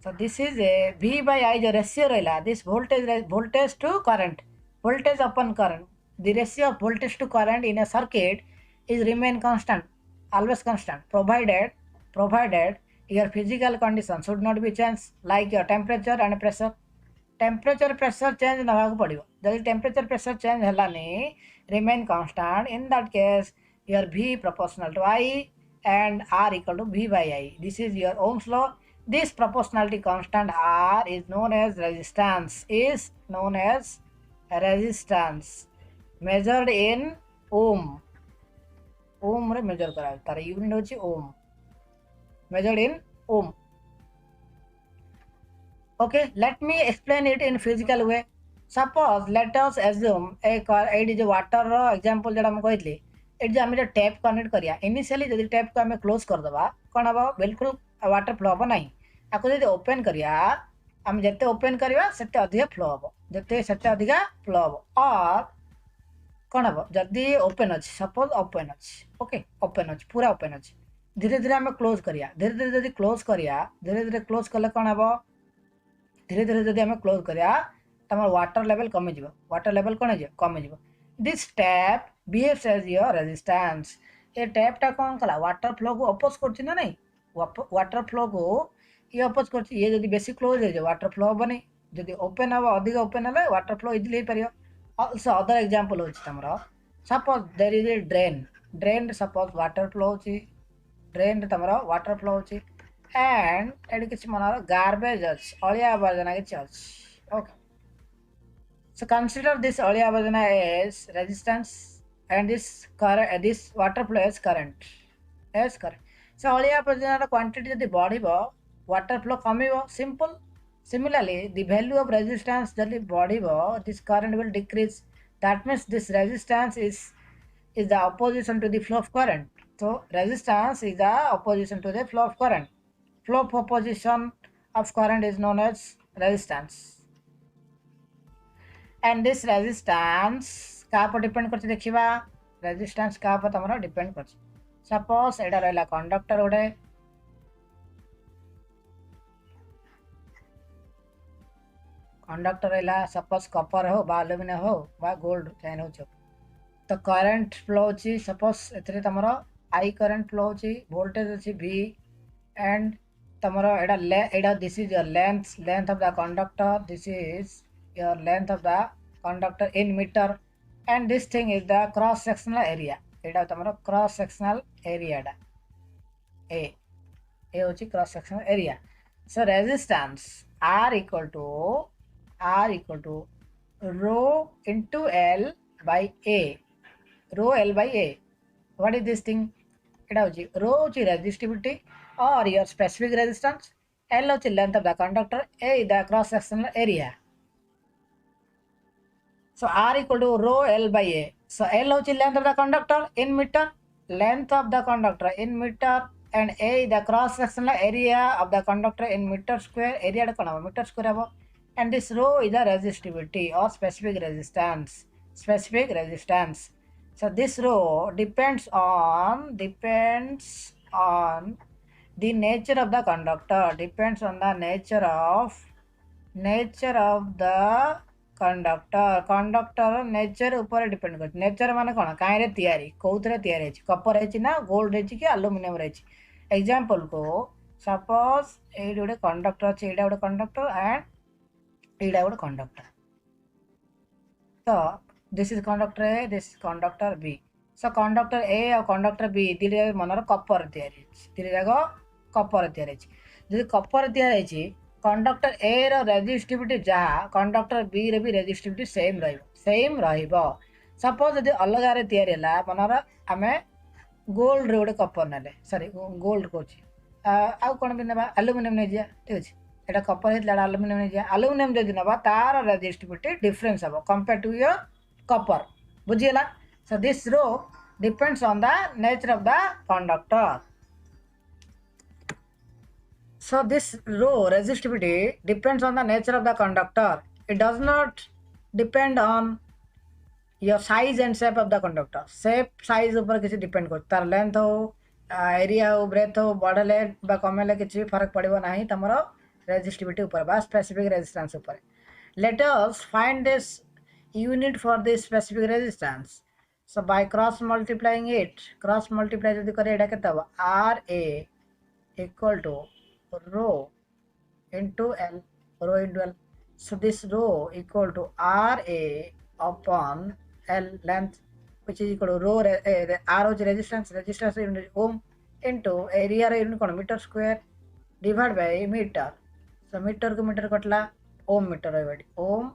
so this is a v by I jo ratio rehla this voltage to current voltage upon current the ratio of voltage to current in a circuit is remain constant always constant provided your physical condition should not be changed like your temperature and pressure change na hoga padibo jodi temperature pressure change helani remain constant in that case your v proportional to I and r equal to v by I this is your Ohm's law this proportionality constant r is known as resistance measured in ohm रे measure करा तार unit होची ohm measured in ohm okay let me explain it in physical way Suppose let us assume eighty जो water example जोड़ा मैं कहली eighty जो आम टैप कनेक्ट करिया इनिशियली जब टैप को आम क्लोज करदे कौन हम बिल्कुल वाटर फ्लो हम ना आपको जब ओपन करिया आम जिते ओपन करवा से अधिक फ्लो हम जिते से अधिक फ्लो हम और कौन हम जदि ओपन अच्छी सपोज ओपन अच्छी ओके ओपन अच्छी पूरा ओपन अच्छी धीरे धीरे आम क्लोज करिया धीरे धीरे जब क्लोज करिया धीरे धीरे क्लोज कले कौन हम धीरे धीरे जब आम क्लोज करिया तम वाटर लेवल कमिज वाटर लेवल कौन हो कमिज this tap behaves as your resistance ये टैपटा कौन कला वाटर फ्लो को अपोज कर ना नहीं वाटर फ्लो को ये अपोज कर ये जब बेसी क्लोज हो वाटर फ्लो हेनी जब ओपन हम अधिक ओपन है वाटर फ्लो इजिली हो पार also other example होची तमरा suppose there is a drain suppose water flow होची drain तमरा water flow होची and एडी किछ मनार garbage अछि अलिया आवर्जना किछ अछि okay so consider this Alia आवर्जना as resistance and this water flow as current so Alia आवर्जना quantity जदि बढ़िबो water flow कमिबो simple. Similarly, the value of resistance जल्दी बढ़िबो this current will decrease. That means this resistance is the opposition to the flow of current. So resistance is the opposition to the flow of current. Flow of opposition of current is known as resistance. And this resistance क्या पर depend करछि देखिबा resistance क्या पर तमरा depend करछि. Suppose एडा रहला conductor गोटे कंडक्टर है सपोज कपर हो बा एल्युमिनियम हो बा गोल्ड चैन हो तो करंट फ्लो होची सपोज एथरे तमरो आई करंट फ्लो होची वोल्टेज होची V एंड तमरो एडा this is your length of the conductor this is your length of the conductor in meter and this thing is the cross sectional area एडा तमरो cross sectional area एडा A होची cross sectional area so resistance R equal to rho into L by A. Rho L by A. What is this thing? Rho is resistivity or your specific resistance. L is length of the conductor. A is the cross sectional area. So R equal to rho L by A. So L is length of the conductor in meter. Length of the conductor in meter and A is the cross sectional area of the conductor in meter square. Area meter square. And this rho is the resistivity or specific resistance. So this rho depends on the nature of the conductor. Depends on the nature of the conductor nature ऊपर depend करछि. nature माने कोन काहे रे तयारी कोउतरे तयारी अछि कपर अछि ना गोल्ड अछि कि एल्युमिनियम रे अछि. एग्जांपल को सपोज ए गोटे कंडक्टर अछि एडा गोटे कंडक्टर एंड एडा गोटे कंडक्टर तो this is conductor A this is conductor B so conductor A और कंडक्टर बी दिले मनर कपर तयारी अछि दिले जागो कपर तयारी अछि जदि कपर तयारी अछि कंडक्टर ए रो रेजिस्टिविटी जहाँ कंडक्टर बी रे भी रेजिस्टिविटी सेम रहिबो सपोज जदि अलग रे तयारी हला मनर आमे गोल्ड रे गोटे कपर नेले सॉरी गोल्ड कोछि आ कोन भी नेबा एल्युमिनियम नै जिया ठीक अछि एटा कपर हेतला एल्युमिनियम नै जिया एल्युमिनियम जदि नेबा तार रेजिस्टिविटी डिफरेंस हबो कंपेयर टू योर कपर बुझियला so this rho depends on the nature of the conductor. So this rho resistivity depends on the nature of the conductor. It does not depend on your size and shape of the conductor. Shape size ऊपर किसी depend कर तार length हो area हो breadth हो बढ़ले बा कमेले किसी फर्क पड़िबो नाही तमरो resistivity ऊपर बा specific resistance ऊपर. Let us find this unit for this specific resistance. So by cross multiplying it, cross multiply जदि करे एटा केते हो RA equal to rho into L. So this rho equal to RA upon L length, which is equal to rho R is resistance unit ohm into area unit meter square divided by meter. So meter को meter कटला ohm meter है बड़ी ohm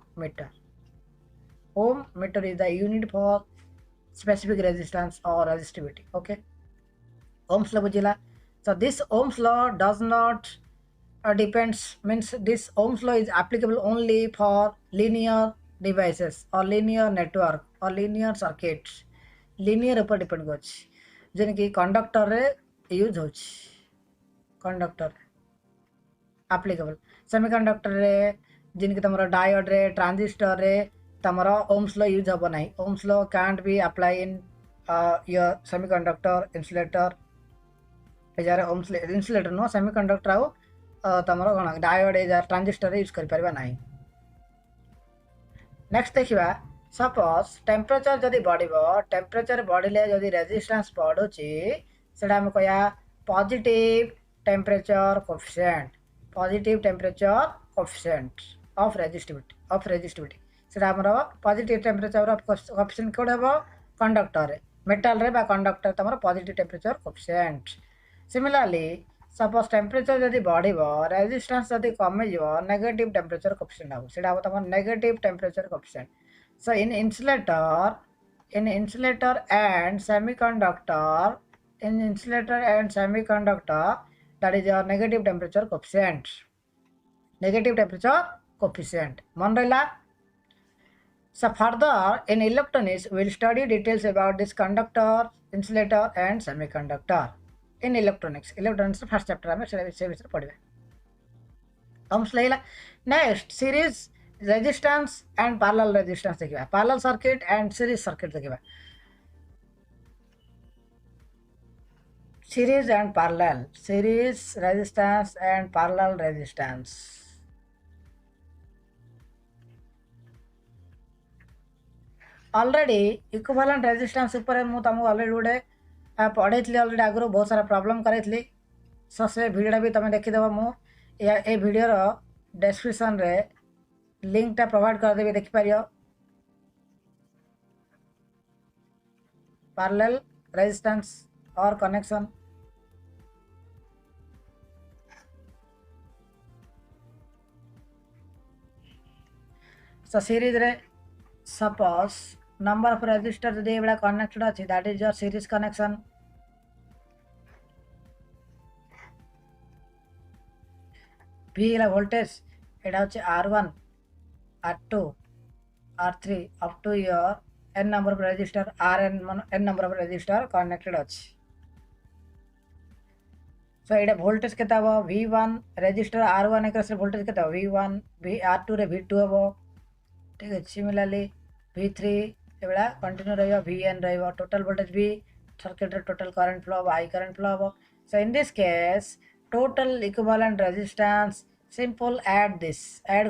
meter is the unit for specific resistance or resistivity. Okay, Ohm's law बुझिला. So this Ohm's law does not depends means this Ohm's law is applicable only for linear devices or linear network or linear circuits linear ऊपर depend करछ जेन कि conductor रे use होछ conductor applicable semiconductor रे जिन कि तमरो diode रे transistor रे तमरो Ohm's law use हबो नाही Ohm's law can't be applied in your semiconductor insulator एजारे ओम्स insulator नो सेमीकंडक्टर आउ तमरो कोन डायोड एजार ट्रांजिस्टर यूज कर परबा नाही नेक्स्ट देखिबा सपोज टेम्परेचर जदि बढ़िबो टेम्परेचर बढ़िले जदि रेजिस्टेंस बढ़ुची सेटा हम कहया positive temperature coefficient of resistivity सेटा हमरो पॉजिटिव टेम्परेचर ऑफ कोएफिशिएंट कोड हेबो कंडक्टर रे मेटल रे बा कंडक्टर तमरो positive temperature coefficient similarly suppose temperature जदि बढ़िबो रेजिस्टेंस जदि कमे जिवो नेगेटिव टेम्परेचर कोएफिशिएंट हो सेटा हो तमरो negative temperature coefficient so in insulator and semiconductor that is your negative temperature coefficient mon rahila so further in electronics we will study details about this conductor insulator and semiconductor in electronics first chapter ame se bisare padibe terms lahila next series resistance and parallel resistance देखिबा parallel circuit and series circuit देखिबा series resistance and parallel resistance already equivalent resistance ऊपर मु तमु already उडे पढैतली already आगरो बहुत सारा problem करैतली सो से video भी तमे देखि देबो मु ए वीडियो रो डिस्क्रिप्शन रे लिंक टा प्रोवाइड कर देबे देखि पारियो पैरेलल रेजिस्टेंस और कनेक्शन सो सीरीज रे सपोज नंबर ऑफ रेजिस्टर जदि एबला कनेक्टेड अछि that is your series connection V ला वोल्टेज एडा अछि R1 R2 R3 up to your n number of resistor Rn n number of resistor connected अछि so एडा voltage केता हो V1 रेजिस्टर R1 एकरा से वोल्टेज केता हो V1 R2 रे V2 हो ठीक है सिमिलरली V3 एबला कंटिन्यू रहयो Vn रहयो टोटल वोल्टेज V सर्किट रे टोटल करंट फ्लो हो I करंट फ्लो हो so in this case total equivalent resistance simple add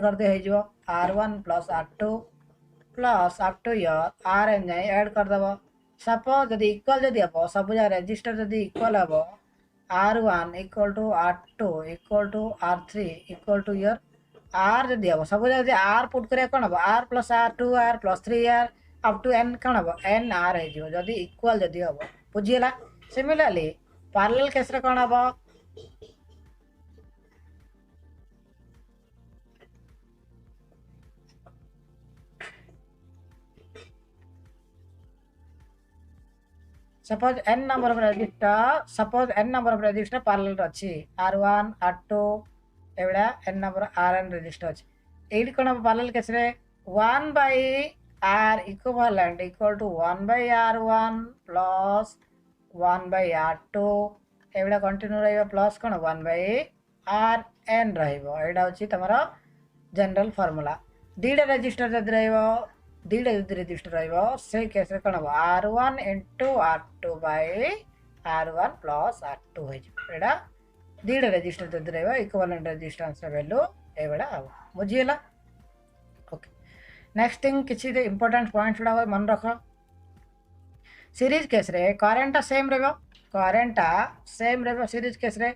कर दे है जो R1 plus R2 plus up to your Rn जाए add कर दबो सपोज जदि इक्वल जदि हबो सब जा रेजिस्टर जदि इक्वल हबो R1 equal to R2 equal to R3 equal to your R जदि हबो सब जा जदि R पुट करे कोन हबो R plus R2 R plus 3R up to n कोन हबो n R है जो जदि इक्वल जदि हबो बुझियला सिमिलरली पैरेलल केस रे कोन हबो suppose n number of resistor parallel अछि R1 R2 एवडा n number Rn resistor अछि एडी कोन parallel केस रे 1 by R equivalent equal to 1 by R1 plus 1 by R2 एवडा कंटिन्यू रहइबो प्लस कोन 1 by Rn रहइबो एडा अछि तमरा जनरल फार्मूला दीडा रेजिस्टर जद रहइबो दीडा रेजिस्टर रहइबो से केस रे कोन R1 into R2 by R1 plus R2 है एडा दीडा रेजिस्टर जद रहइबो इक्विवेलेंट रेजिस्टेंस वैल्यू एवडा आ बुझियला ओके नेक्स्ट थिंग किछि दे इंपोर्टेंट पॉइंट्स डा मन रखो सीरीज केस रे करंट सेम रहबो सीरीज केस रे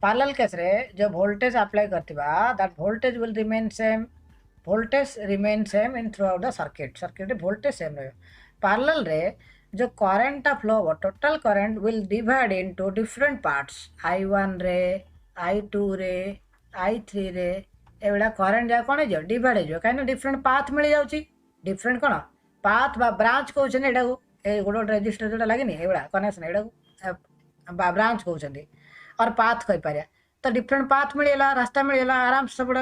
पैरेलल केस रे जो वोल्टेज अप्लाई करथिबा that voltage will remain same in throughout the circuit रे वोल्टेज सेम रहे पैरेलल रे जो करंट फ्लो हो total current will divide into different parts I1 रे I2 रे I3 रे एवडा करंट जा कोन जो डिवाइड हो काइन डिफरेंट पाथ मिल जाउची डिफरेंट कोन पाथ बा ब्रांच को छने एडा ए गोडो रेजिस्टर जोडा लागिनी एवडा कनेक्शन एडा बा ब्रांच को छने और पाथ कहि पारिया तो डिफरेंट पाथ मिलेला रास्ता मिलेला आराम से सब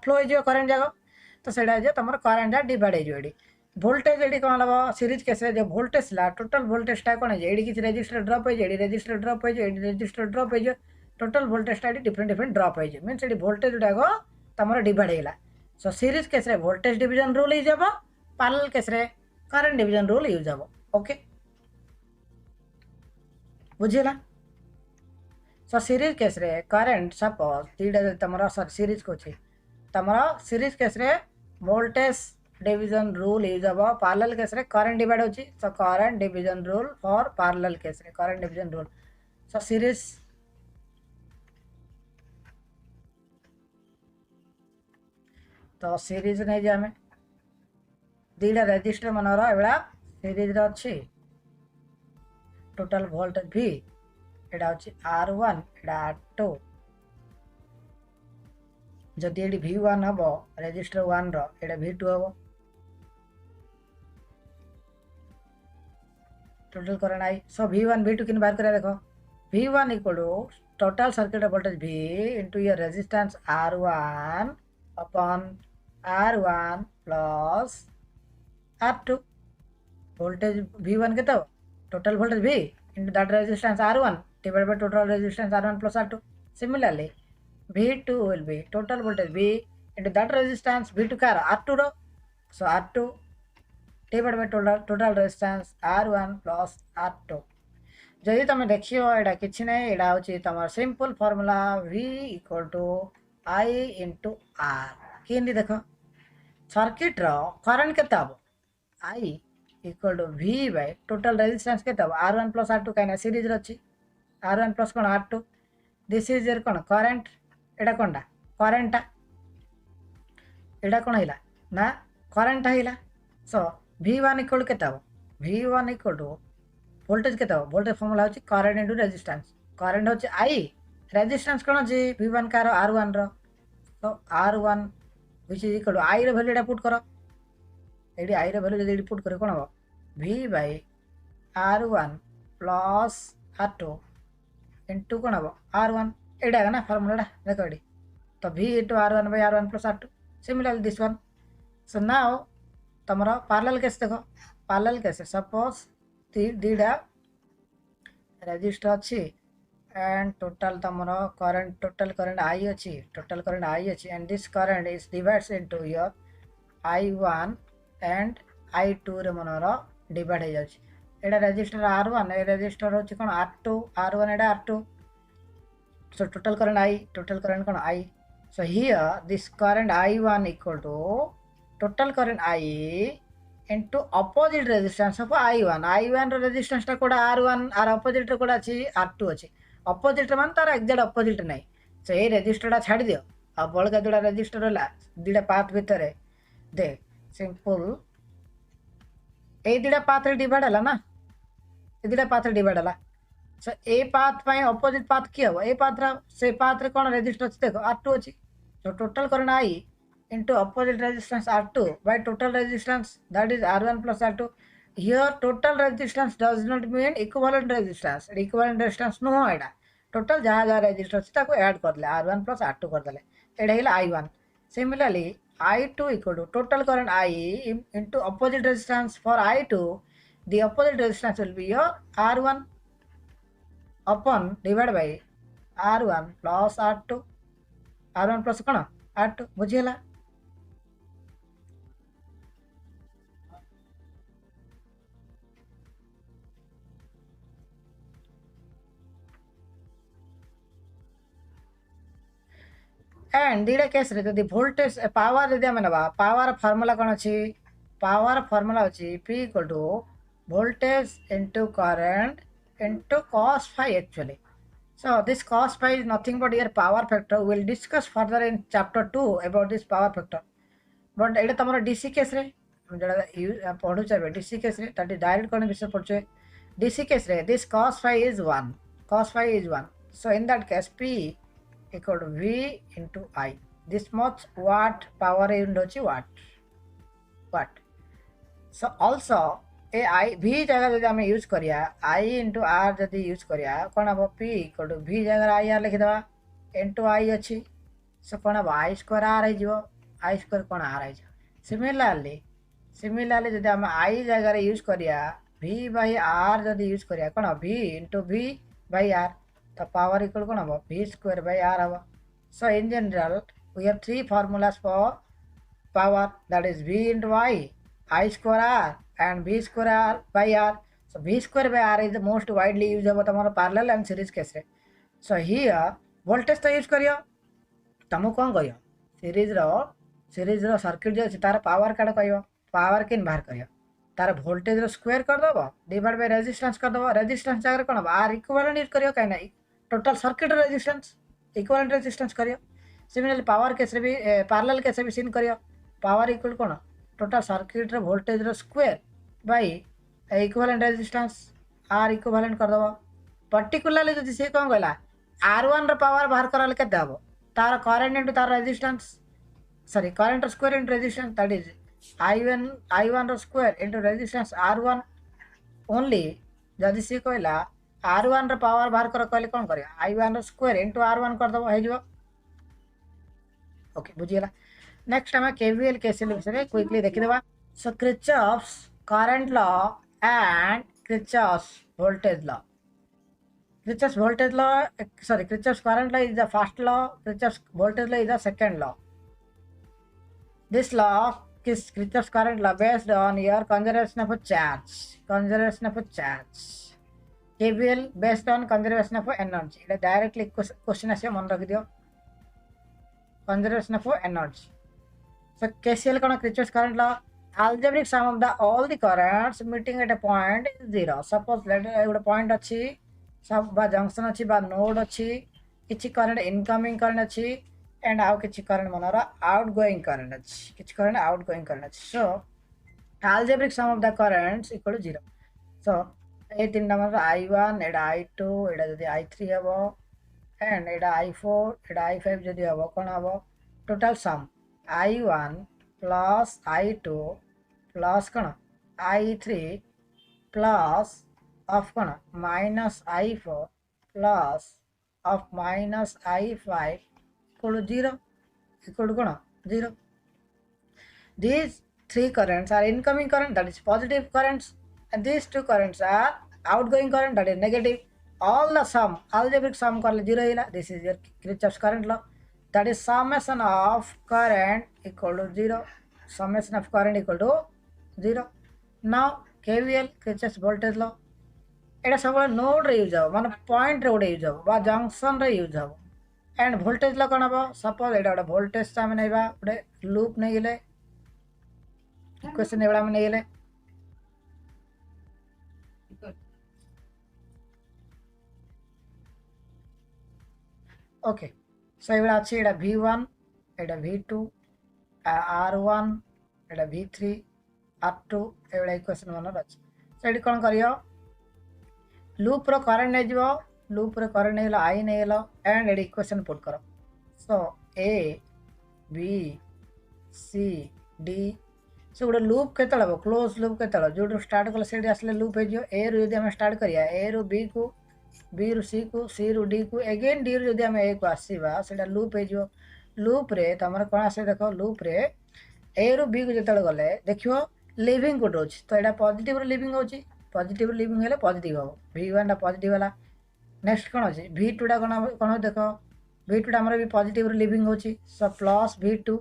फ्लो जो करंट जागो तो सेटा जे तुम करेन्ट जा डिवाइड हो वोल्टेज ये कौन हम सीरीज केस जो वोल्टेज ला टोटल वोल्टेजटा कौन है ये किसी रेजिस्टर ड्रप हो रेजिस्टर ड्रप हो रेजिस्टर ड्रप हो टोटल वोल्टेजटा डिफरेंट डिफरेंट ड्रप हो मीन से वोल्टेज गुड़ाक तुम डिवाइड होगा so series case voltage division rule use हम parallel case current division rule use हम ओके बुझीला so series case current suppose दीटा तुम सीरीज को तुम series case voltage division rule use हम पैरेलल केस करेन्ट डिवाइड होची सो current division rule for parallel case current division rule so series तो series नहीं जे हमें दीटा रेजिस्टर मनर एवड़ा सीरीज अच्छी टोटल वोल्टेज भी एटा होची R1 एटा R2 जदि ये V1 हम रेजिस्टर 1 रो एटा V2 हम total current I so V1 V2 किन बाहर करा देखो V1 equal to total circuit voltage V into your resistance R1 upon R1 plus R2 voltage V1 के तो total voltage V into that resistance R1 divided by total resistance R1 plus R2. Similarly, V2 will be total voltage V into that resistance V2 car R2 रो so R2 divided by total resistance R1 plus R2. जदि तुम देखियो एटा किछि नै एटा होछि तमर simple formula V equal to I into R केंदी देखो सर्किट रो करंट केते हबो I equal to V by total resistance के R1 प्लस R2 कहीं सीरीज अच्छी R1 प्लस कौन R2 दिस इज योर कौन करेन्ट एटा कौनटा करेन्टा एटा कौन है ना करेन्ट है सो V1 इक्वल के V1 इक्वल टू वोल्टेज के वोल्टेज फॉर्मूला होची करेन्ट इनटू रेजिस्टेंस करेन्ट होची I रेजिस्टेंस कौन होची V1 कार R1 रो तो R1 which is equal to I रो वैल्यू पुट करो एडी I रो वैल्यू जदी पुट करे कोन हो V by R1 plus R2 into कौन हम R1 एटा ना फार्मूला देखो एडी तो V into R1 by R1 plus R2 similarly this one so now तुमरा पैरेलल केस देखो पैरेलल केस सपोज दीटा रेजिस्टर अच्छी एंड टोटल तुमरा करंट टोटल करंट I अच्छी टोटल करंट I अच्छी and this current is divides into your I1 and I2 रे मनर divide हो जाउछि एटा resistor R1 ए resistor होछि कोन R2 R1 Etah R2 so total current cone I so here this current I1 equal to total current I into opposite resistance of I1 रो resistance ता कोडा R1 are opposite रो कोडा अछि R2 अछि opposite मान तार exact opposite नै सो ए resistor ता छाडी दियो आ बळका दुडा रेजिस्टर होला दुडा पाथ भितरे दे सिंपल ए दुडा पाथ रे डिवाइड होला ना ए दुडा पाथ रे डिवाइड होला सो ए पाथ पय ऑपोजिट पाथ की हो ए पाथ रा से पाथ रे कोन रेजिस्टर अछि देखो R2 अछि so total current I into opposite resistance R2 by total resistance that is R1 plus R2 here total resistance does not mean equivalent resistance no एडा total जहाँ जहाँ resistance ताको ऐड कर ले R1 plus R2 कर दले एडा हिला I1 similarly I2 equal to total current I into opposite resistance for I2 the opposite resistance will be your R1 upon divided by R1 plus R2 R1 plus कौन R2 बुझीला and दीटा case रे जदी voltage power जदी हम नबा power formula कोन अछि power formula अछि P equal to voltage into current into cos phi actually so this cos phi is nothing but your power factor we will discuss further in chapter 2 about this power factor but Etah तमरा DC case रे हम जडा पढु चाबे DC case रे ताटी direct कोन विषय पढचे DC case रे this cos phi is 1 so in that case P equal to V into I this much watt power unit होची watt so also A I V जगह जदि हम यूज करिया I into R जदि use करिया कोन अब P equal to V जगह I R लिखि दबा into I अछि सो कोन अब I square R है जिवो I square कोन R है सिमिलारली जदि आम आई जगह यूज करिया v बाय r जदि यूज करिया कौन v into v by r तो पावर इक्वल कौन हम v स्क्वायर बाय r हम so in general we have three formulas for power that is v into I square r and v square r by r. So v square by r is the most widely used about हमारा parallel and series case रे. So here voltage तो use करियो तमु कौन कहियो series रो circuit जो अछि तार power काड कहियो पावर केन बाहर करियो तार वोल्टेज रो स्क्वायर कर दबो डिवाइड बाय रेजिस्टेंस कर दबो रेजिस्टेंस जगह कोन आर इक्विवेलेंट यूज करियो काई नाही total circuit resistance equivalent resistance करियो सिमिलरली पावर केस रे भी पैरेलल केस रे भी सीन करियो पावर इक्वल कोन टोटल सर्किट रे वोल्टेज रो square by equivalent resistance R equivalent कर दबो पर्टिकुलरली जदि से कोन कहला R1 रो पावर बाहर करले केते हबो तार करंट इनटू तार resistance sorry current square into resistance that is I1 रो square into resistance R1 only जदि से कहला R1 रो पावर बाहर कर कहले कोन करिया I1 रो स्क्वायर इनटू R1 कर दबो हे जिवो ओके बुझियला नेक्स्ट हमें KVL KCL विषय क्विकली देखि देबा so Kirchhoff's current law and Kirchhoff's voltage law Kirchhoff's voltage law, sorry, Kirchhoff's current law is the first law, Kirchhoff's voltage law is the second law. This law is Kirchhoff's current law based on your conservation of a charge. KVL based on conservation of energy. It directly question as मन रख दियो conservation of energy. So KCL कौन Kirchhoff's current law algebraic sum of all the currents meeting at a point is zero. Suppose let a point अच्छी सब बा junction अच्छी बा node अच्छी किछि करंट इनकमिंग करंट अच्छी एंड आउ किछि करंट मनरा आउटगोइंग करंट अच्छी किछि करंट आउटगोइंग करंट अच्छी सो algebraic sum of the currents equal to 0 so ए तीन नंबर I1 एडा I2 एडा जदी I3 हबो एंड एडा I4 एडा I5 जदी हबो कोन हबो total sum I1 plus I2 plus cone I3 plus of cone minus I4 plus of minus I5 equal to 0 equal to cone 0 these three currents are incoming current that is positive currents and these two currents are outgoing current that is negative all the sum algebraic sum करले 0 हिला this is your Kirchhoff's current law that is summation of current equal to 0 summation of current equal to 0 now KVL Kirchhoff's voltage law एटा सब node रे use हो माने point रे उडे use हो बा junction रे यूज हो एंड वोल्टेज ला कोन हो सपोज एटा उडे वोल्टेज ता में नैबा उडे लूप नै गेले इक्वेशन एबडा में नै गेले ओके सो एबडा अछि एटा V1 एटा V2 R1 एटा V3 R2 एबडा इक्वेशन मन अछि सो एडी कोन करियो लूप रो करंट नै जिवो लूप रो करंट नै ला I नै लो एंड एडी इक्वेशन पुट करो so A B C D so good loop केतळ हो क्लोज लूप केतळ जोड स्टार्ट कला सेडी आसले लूप हे जो A रो यदि हम स्टार्ट करिया A रो B को B रो C को C रो D को अगेन D रो यदि हम A को आसीबा सेडा लूप हे जो लूप रे तमर कोन आसे देखो लूप रे A रो B को जेतळ गले देखियो लिविंग कोड होची तो एडा पॉजिटिव रो लिविंग होची पॉजिटिव लिविंग हेले पॉजिटिव हो V1 दा पॉजिटिव वाला नेक्स्ट कोन अछि V2 दा कोन देखो V2 दा हमर भी पॉजिटिव लिविंग होची सो प्लस V2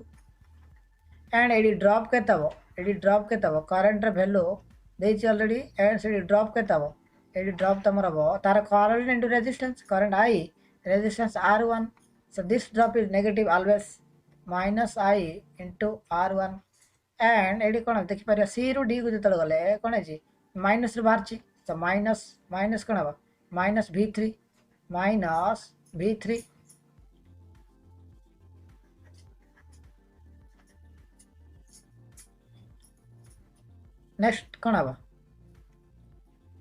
एंड एडी ड्रॉप केतबो करंट रे वैल्यू देछि ऑलरेडी एंड सेडी ड्रॉप केतबो एडी ड्रॉप तमर हबो तार current into resistance current I resistance R1 so this drop is negative always minus I into R1 and एडी कोन देखि परिया C रो D को जेतल गले कोन अछि माइनस रे बाहरची तो माइनस कोन हबो माइनस V3 नेक्स्ट कोन हबो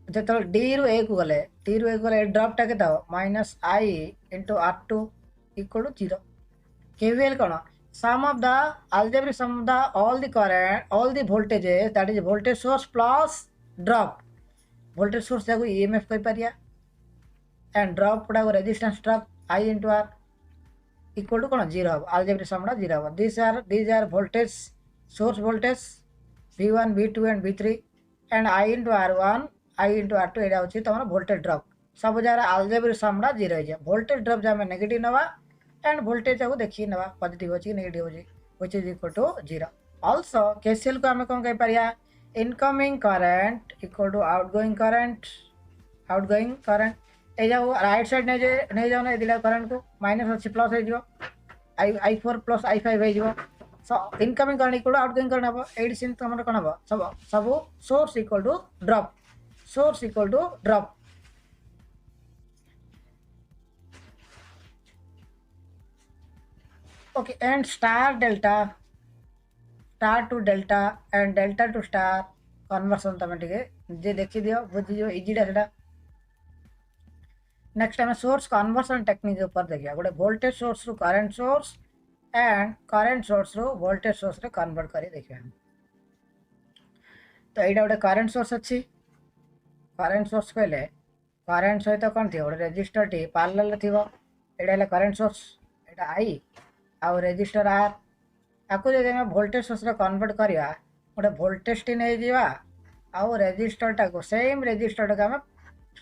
जेतल D रो A को गले ड्रॉप टा केता minus I into R2 equal to 0 KVL कोन sum of the algebraic sum of the all the current all the voltages that is voltage source plus drop voltage source जाको EMF कहि परिया and drop पडा resistance drop I into R equal to cone 0 algebraic sum 0 these are voltage source voltage V1 V2 and V3 and I into R1 I into R2 एटा होची तमरा voltage drop सब जरा algebraic समड़ा 0 हो जाए voltage drop जे हमें negative नवा end voltage को देखि नवा पॉजिटिव होची नेगेटिव होची which is equal to 0 also KCL को हमें कोन कहि परिया incoming current equal to outgoing current ए जाओ राइट साइड नहीं जाओ ना दिला करंट को माइनस अच्छी प्लस हो जिवो I4 प्लस I5 हो जिवो so incoming current equal to outgoing current हबो एडी सिन तमरा कोन हबो सब source equal to drop okay and star to delta and delta to star conversion तमे टिके जे देखि दियो बुझि जो इजीटा सेटा नेक्स्ट आम सोर्स कन्वर्सन टेक्निक ऊपर देखिए गोटे वोल्टेज सोर्स रु current source and current source रु वोल्टेज सोर्स रे कन्वर्ट करी देखिए तो एटा गोटे करंट सोर्स अच्छी करंट सोर्स कहले करंट सहित कौन थी गोटे रेजिस्टर टी पैरेलल थिबो एटा करंट सोर्स एटा आई आउ रेजिस्टर आर आपको जब आम वोल्टेज सोर्स रे कन्वर्ट करवा गोटे वोल्टेज टी नहीं जावा आउ रेजिस्टर टाको सेम रेजिस्टर टाको आम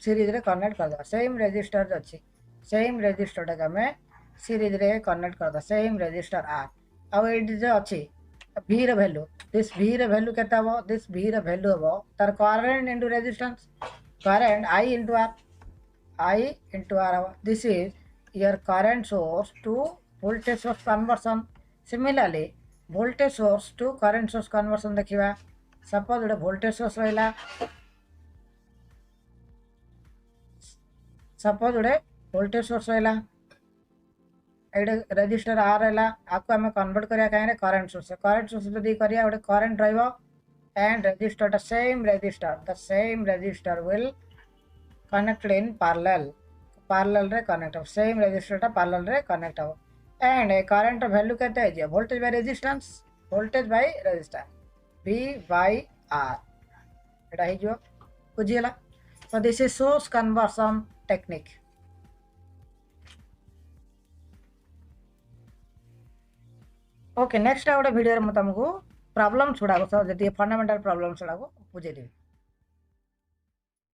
सीरीज रे कनेक्ट कर दो सेम रेजिस्टर अच्छी सेम रेजिस्टर टाको आम सीरीज रे कनेक्ट कर दो सेम रेजिस्टर आर आउ एटी जो अच्छी V रे वैल्यू दिस V रे वैल्यू केता हो दिस V रे वैल्यू हो तार current into resistance current I into R हो this is your current source to voltage source conversion similarly voltage source to current source conversion देखिबा suppose गोटे voltage source रहिला सपोज गोटे वोल्टेज सोर्स रहिला एडे resistor R रहिला आपको हमें convert करिया काहे करंट सोर्स जदी करिया गोटे करंट रहइबो and resistor the same resistor will connected in parallel रे कनेक्ट हो सेम रेजिस्टर टा पैरेलल रे कनेक्ट हो एंड करंट वैल्यू कहते हैं voltage by resistance V by R एटा ही जो बुझियला so this is source conversion technique ओके नेक्स्ट गोटे वीडियो में तुमको प्रॉब्लम छुड़ा जति फंडामेंटल प्रॉब्लम छुड़ा बुझे देवी।